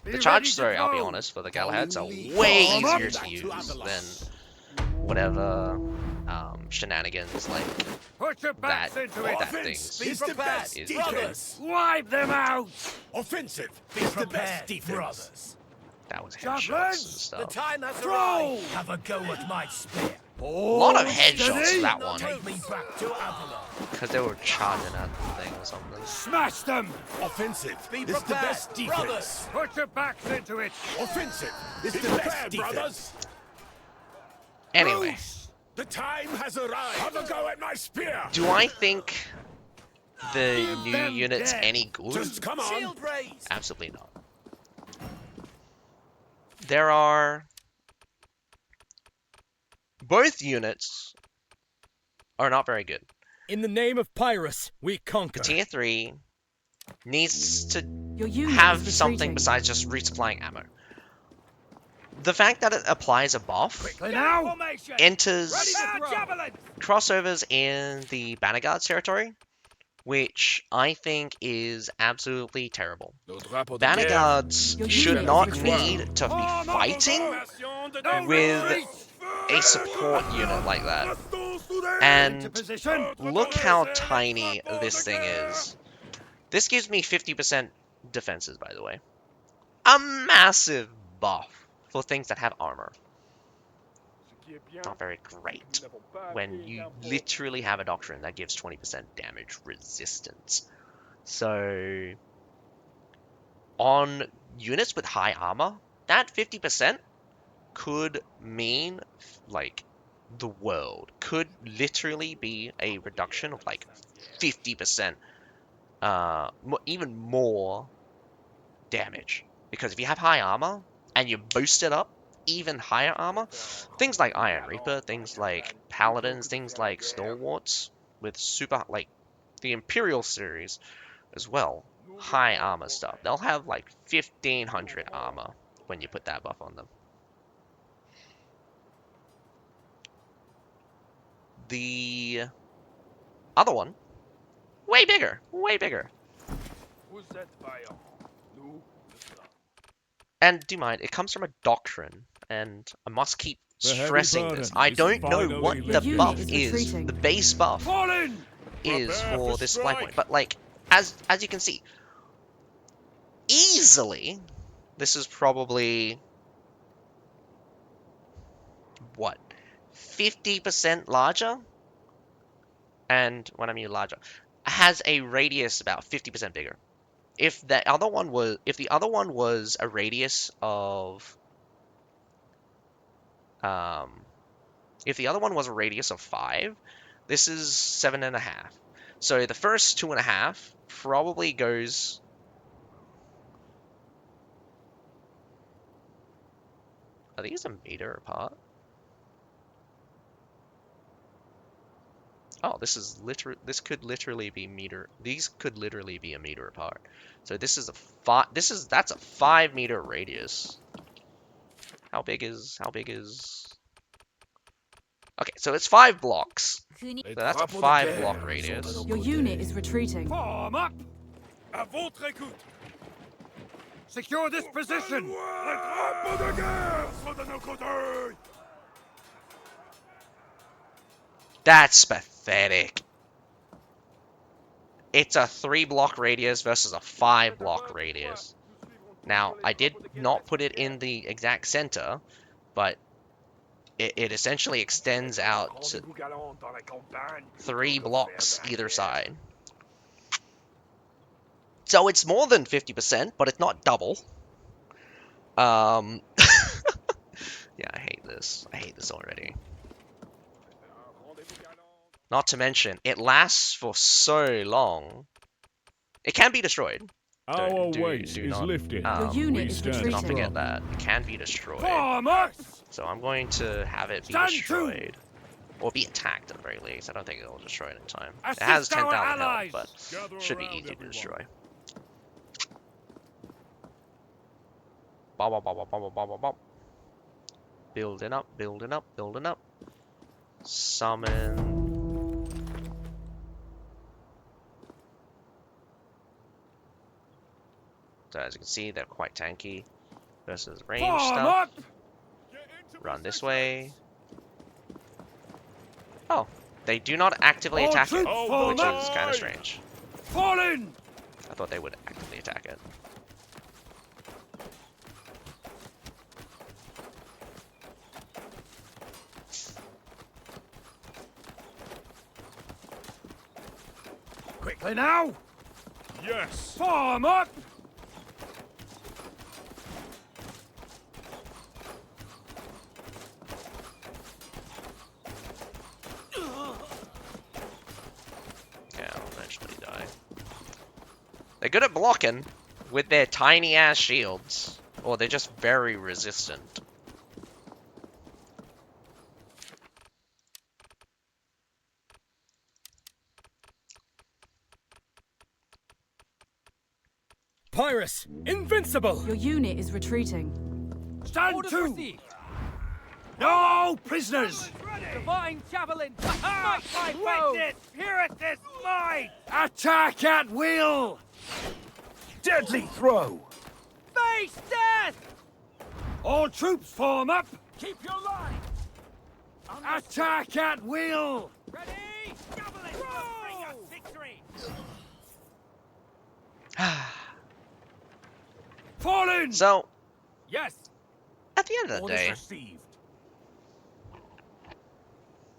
Be the charge ready to throw, I'll be throw. honest, for the Galahads are way Come on, easier to back to use Avalon. than whatever shenanigans like Put your that backs into it! that Offense thing is the best is defense. Wipe them out! Offensive is the best defense. brothers. that was headshots Javelins! and stuff. time has arrived! Have a go at my spear. A lot of headshots for that one, Take me back to Avalon. because they were charging at the thing or something. Smash them! Offensive is the best defense. Put your backs into it! Offensive is the best defense. Anyway, The time has arrived. Have a go at my spear. do I think the new them unit's dead. any good? Just come on. raised! Absolutely not. There are... Both units are not very good. In the name of Pyrus, we conquer. The tier 3 needs to Your unit have is something retreating. besides just resupplying ammo. The fact that it applies a buff Quickly now! enters Javelin! crossovers in the Banner Guards territory, which I think is absolutely terrible. Banner Guards Your should unit not is need to be fighting with a support unit like that. And Position! look how tiny this thing is. This gives me 50% defenses, by the way. A massive buff for things that have armor. Not very great when you literally have a doctrine that gives 20% damage resistance. So, on units with high armor, that 50% could mean, like, the world. Could literally be a reduction of, like, 50%, even more damage. Because if you have high armor, and you boost it up, even higher armor, things like Iron Reaper, things like Paladins, things like Stalwarts, with super, like, the Imperial series as well, high armor stuff. They'll have, like, 1,500 armor when you put that buff on them. The other one, way bigger, way bigger. And do you mind, it comes from a doctrine, and I must keep stressing this. I don't know what the Your buff unit is is, retreating. the base buff Fall in! is Prepare for for this supply strike. point. But like, as you can see, easily, this is probably, what, 50% larger? And when I mean larger, has a radius about 50% bigger. If the other one was a radius of, if the other one was a radius of 5, this is 7.5. So the first 2.5 probably goes. Are these a meter apart? Oh, this could literally be meter. These could literally be a meter apart. So this is a that's a 5 meter radius. How big is Okay, so it's 5 blocks. So that's a 5 block radius. Your unit is retreating. Form up! À votre écoute! Secure this position! Les drapeaux de guerre sont de nos côtés. That's pathetic. It's a 3 block radius versus a 5 block radius. Now, I did not put it in the exact center, but it essentially extends out to 3 blocks either side. So it's more than 50%, but it's not double. Yeah, I hate this. I hate this already. Not to mention, it lasts for so long. It can be destroyed. Our weight is lifted. Your unit is Do not retreating. forget that. It can be destroyed. Form up! So I'm going to have it be Stand destroyed. Or be attacked at the very least. I don't think it will destroy it in time. It Assist has our 10,000 health, allies. but Gather should be around, easy to everyone. destroy. Bop, bop, bop, bop, bop, bop, bop, bop. Building up, building up, building up. Summon. So as you can see, they're quite tanky versus range Form stuff. up! Run this way. Oh, they do not actively All attack it, troops form which up! is kind of strange. Fall in! I thought they would actively attack it. Quickly now! Yes. Form up! Yeah, I'll eventually die. They're good at blocking with their tiny ass shields, or they're just very resistant. Pyrrhus, invincible! Your unit is retreating. Stand Orders to! received. No prisoners! Divine Javelin. Smite my foe. Witness Pyrrhus' might! Attack at will! Deadly throw! Face death. All troops form up! Keep your line. Attack at will! Ready. Javelin. Bring us victory. Fall in! So, Yes! at the end of the Orders day, received.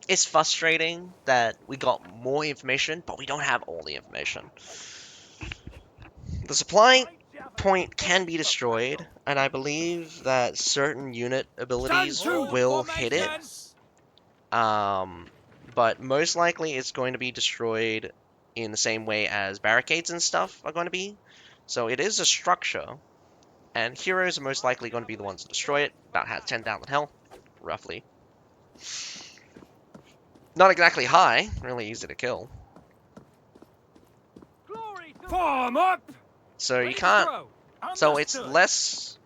it's frustrating that we got more information, but we don't have all the information. The supply point can be destroyed, and I believe that certain unit abilities Stand to! will hit it. But most likely it's going to be destroyed in the same way as barricades and stuff are going to be. So it is a structure, and heroes are most likely going to be the ones to destroy it. About has 10,000 health, roughly. Not exactly high, really easy to kill. Glory to Form up! So you Ready to can't. throw. So it's Understood.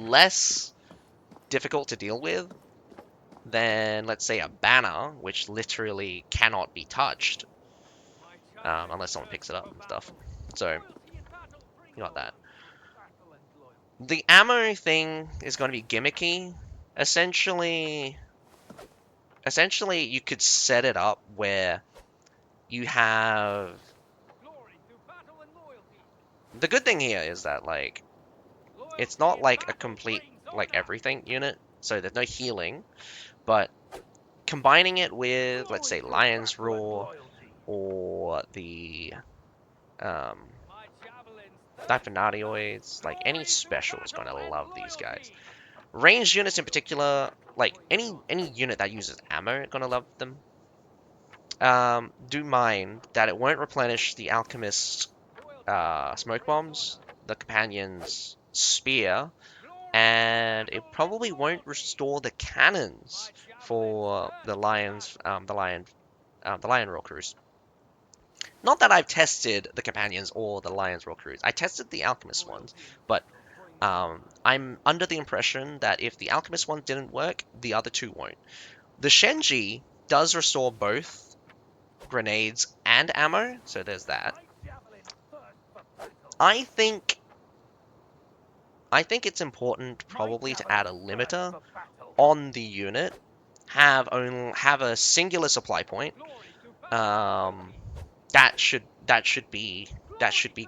less difficult to deal with than, let's say, a banner, which literally cannot be touched unless someone picks it up and stuff. So you got that. The ammo thing is going to be gimmicky. Essentially, you could set it up where you have. The good thing here is that, like, it's not like a complete, like, everything unit, so there's no healing, but combining it with, let's say, Lion's Roar, or the, Diphonatioids, like, any special is going to love these guys. Ranged units in particular, like, any unit that uses ammo are going to love them. Do mind that it won't replenish the Alchemist's smoke bombs, the Companion's spear, and it probably won't restore the cannons for the Lion Royal Cruise. Not that I've tested the Companions or the Lion's Royal Cruise. I tested the Alchemist ones, but I'm under the impression that if the Alchemist one didn't work, the other two won't. The Shenji does restore both grenades and ammo, so there's that. I think it's important probably to add a limiter on the unit. Have a singular supply point. That should be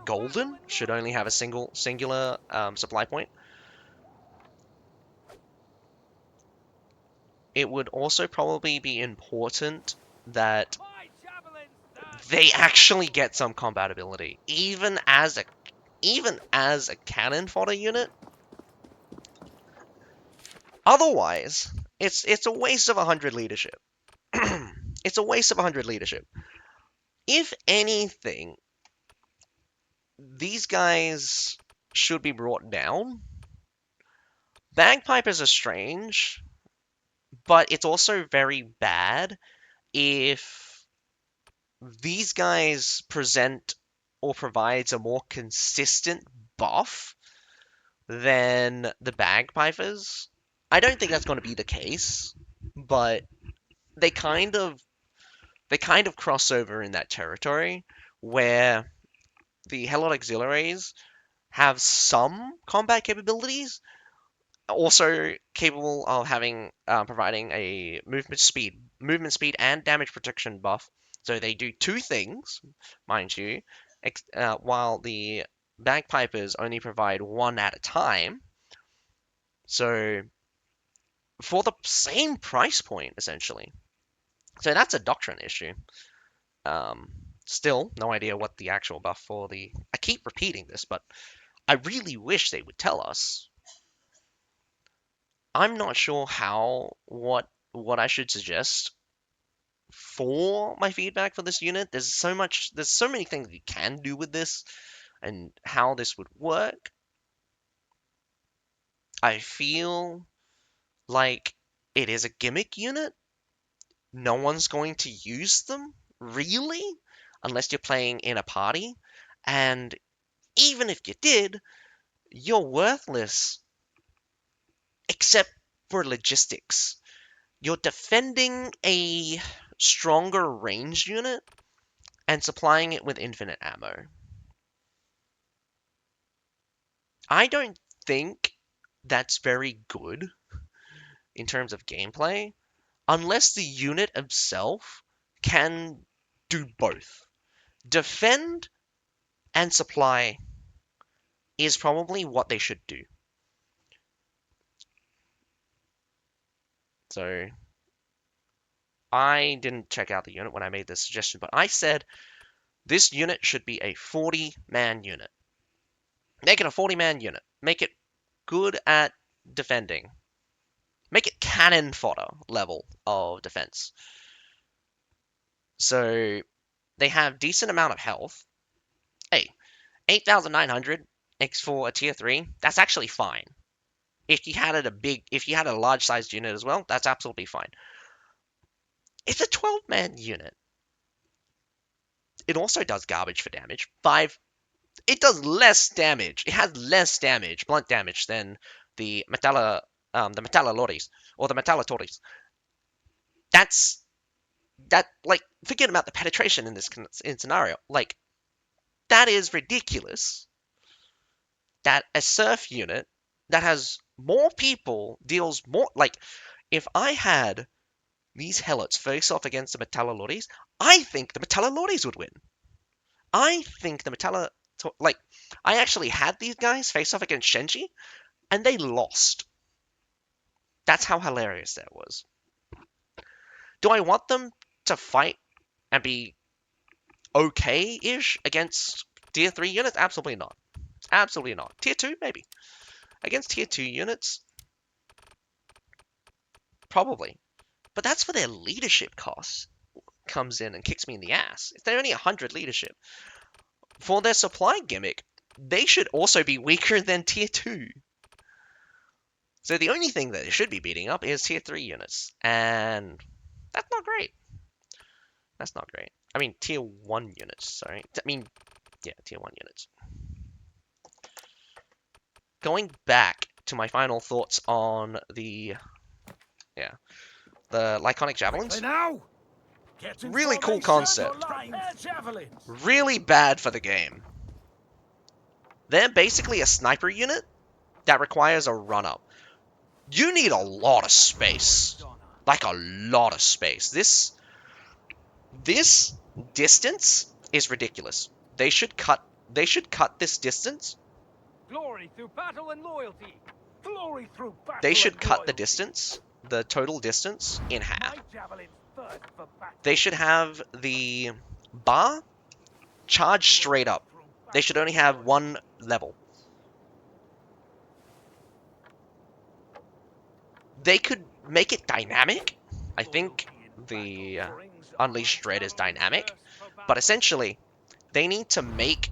golden. Should only have a singular supply point. It would also probably be important that they actually get some compatibility, even as a cannon fodder unit. Otherwise, it's a waste of 100 leadership. It's a waste of 100 leadership. If anything, these guys should be brought down. Bagpipers are strange, but it's also very bad if these guys present or provides a more consistent buff than the Bagpipers. I don't think that's going to be the case, but they kind of cross over in that territory where the Helot Auxiliaries have some combat capabilities, also capable of having providing a movement speed and damage protection buff. So they do two things, mind you, while the Bagpipers only provide one at a time. So for the same price point, essentially. So that's a doctrine issue. Still, no idea what the actual buff for the... I keep repeating this, but I really wish they would tell us. I'm not sure what I should suggest for my feedback for this unit. There's so many things you can do with this and how this would work. I feel like it is a gimmick unit. No one's going to use them, really, unless you're playing in a party. And even if you did, you're worthless, except for logistics. You're defending a stronger ranged unit and supplying it with infinite ammo. I don't think that's very good in terms of gameplay, unless the unit itself can do both. Defend and supply is probably what they should do. So, I didn't check out the unit when I made this suggestion, but I said this unit should be a 40-man unit. Make it a 40-man unit. Make it good at defending. Make it cannon fodder level of defense. So they have decent amount of health. Hey, 8,900 for a tier 3, that's actually fine. If you had a large sized unit as well, that's absolutely fine. It's a 12-man unit. It also does garbage for damage. It does less damage. It has less damage, blunt damage, than the Metalla Loris or the Metalla Toris. Forget about the penetration in this scenario. Like, that is ridiculous. That a surf unit that has more people deals more. Like, if I had these Helots face off against the Metalla Loris, I think the Metalla Loris would win. I think the Metalla... I actually had these guys face off against Shenji, and they lost. That's how hilarious that was. Do I want them to fight and be okay-ish against tier 3 units? Absolutely not. Absolutely not. Tier 2, maybe. Against tier 2 units? Probably. But that's for their leadership costs. Comes in and kicks me in the ass. If they're only 100 leadership. For their supply gimmick, they should also be weaker than tier 2. So the only thing that it should be beating up is tier 3 units, and that's not great. That's not great. I mean, tier 1 units, sorry. I mean, yeah, tier 1 units. Going back to my final thoughts on the Laconic Javelins. Now, Really cool concept. javelins. Really bad for the game. They're basically a sniper unit that requires a run-up. You need a lot of space. Like a lot of space. This distance is ridiculous. They should cut this distance. Glory through battle and loyalty. Glory through battle. They should and cut the loyalty. distance, the total distance, in half. My javelins thirst for battle. They should have the bar charge straight up. They should only have one level. They could make it dynamic. I think the Unleashed Dread is dynamic, but essentially they need to make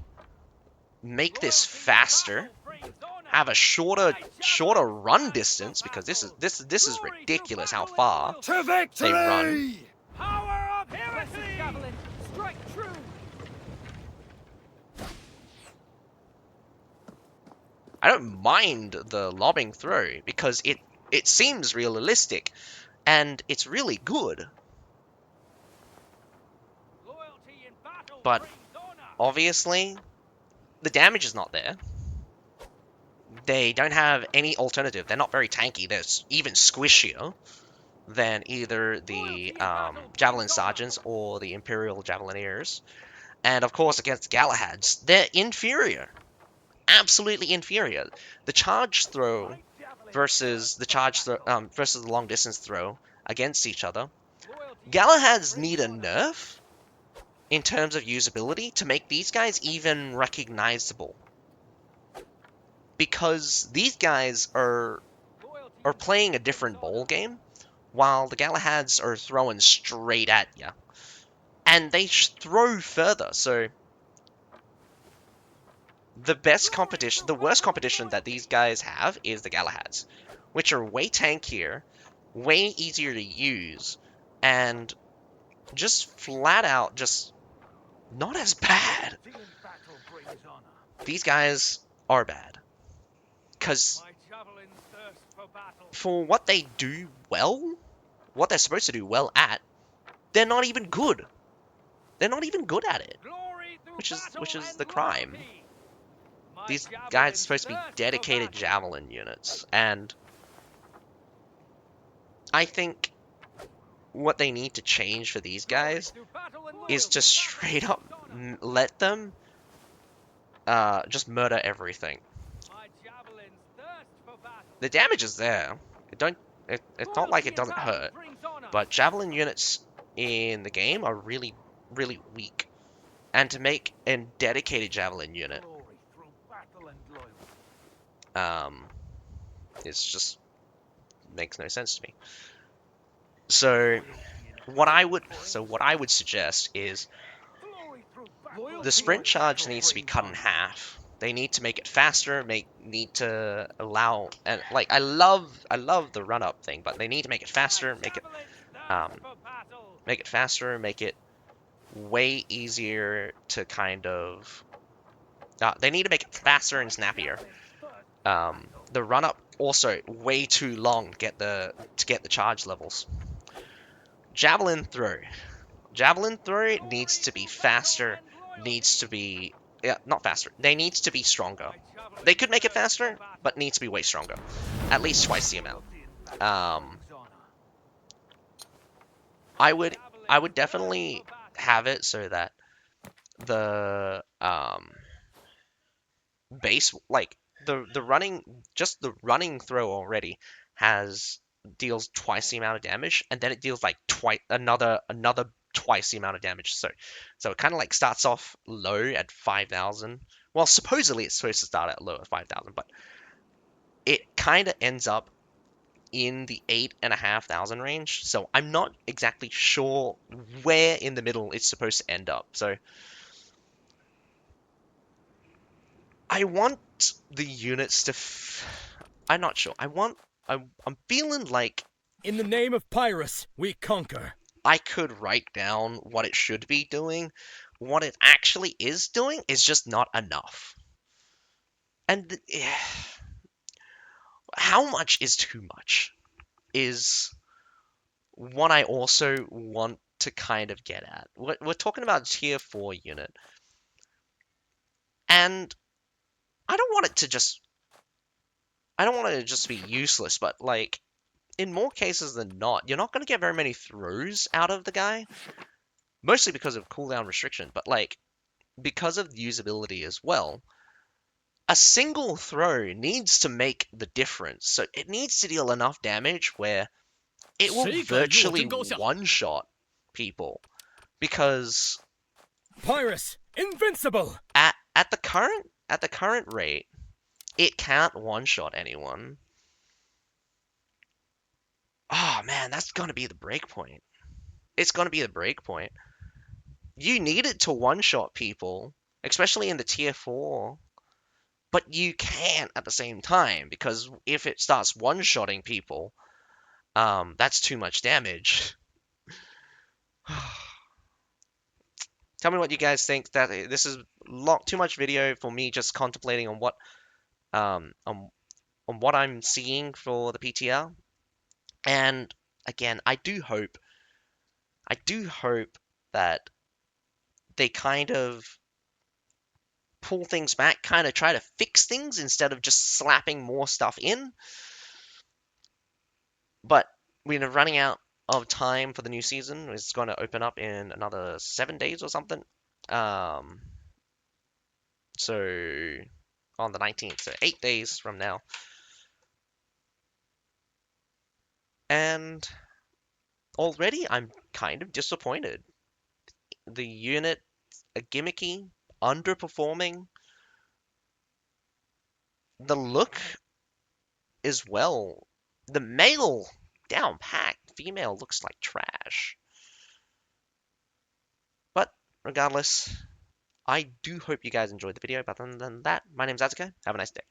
this faster, have a shorter run distance, because this is ridiculous how far To they victory! run. Power of heresy! Javelin, strike true! I don't mind the lobbing throw because it seems realistic and it's really good. Loyalty in battle But brings honor. obviously the damage is not there. They don't have any alternative. They're not very tanky. They're even squishier than either the Javelin Sergeants or the Imperial Javelineers. And of course, against Galahads, they're inferior. Absolutely inferior. The charge throw versus the long distance throw against each other. Galahads need a nerf in terms of usability to make these guys even recognizable. Because these guys are playing a different ball game, while the Galahads are throwing straight at you. And they throw further, so the worst competition that these guys have is the Galahads, which are way tankier, way easier to use, and just flat out just not as bad. These guys are bad. Because for what they do well, what they're supposed to do well at, they're not even good. They're not even good at it, which is the crime. These guys are supposed to be dedicated javelin units, and I think what they need to change for these guys is to straight up let them just murder everything. The damage is there. It's not like it doesn't hurt, but javelin units in the game are really, really weak. And to make a dedicated javelin unit, it's just makes no sense to me. So what I would suggest is the sprint charge needs to be cut in half. They need to make it faster, need to allow, and like I love the run up thing, but they need to make it faster, make it way easier to kind of they need to make it faster and snappier. The run up also way too long to get the charge levels. Javelin throw needs to be faster, needs to be not faster. They needs to be stronger. They could make it faster, but needs to be way stronger. At least twice the amount. I would definitely have it so that the base, like the running throw already deals twice the amount of damage, and then it deals like another twice the amount of damage. So it kind of like starts off low at 5,000. Well, supposedly it's supposed to start at low at 5,000, but it kind of ends up in the 8,500 range. So I'm not exactly sure where in the middle it's supposed to end up. So I want the units to. I'm not sure. I want I'm feeling like In the name of Pyrrhus, we conquer. I could write down what it should be doing. What it actually is doing is just not enough. And how much is too much is what I also want to kind of get at. We're talking about tier 4 unit. And I don't want it to just I don't want it to just be useless, but like in more cases than not, you're not going to get very many throws out of the guy, mostly because of cooldown restriction, but like because of usability as well. A single throw needs to make the difference. So it needs to deal enough damage where it will virtually one-shot people. Because Pyrrhus, invincible! at the current rate, it can't one-shot anyone. Oh man, that's gonna be the break point. It's gonna be the break point. You need it to one-shot people, especially in the tier 4. But you can't at the same time, because if it starts one-shotting people, that's too much damage. Tell me what you guys think. That this is too much video for me just contemplating on what on what I'm seeing for the PTR. And again, I do hope that they kind of pull things back, kind of try to fix things instead of just slapping more stuff in. But we're running out of time for the new season. It's going to open up in another 7 days or something. So on the 19th, so 8 days from now. And already I'm kind of disappointed. The unit, gimmicky, underperforming. The look as well. The male, down packed. Female looks like trash. But regardless, I do hope you guys enjoyed the video. But other than that, my name's Azuka. Have a nice day.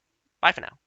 Bye for now.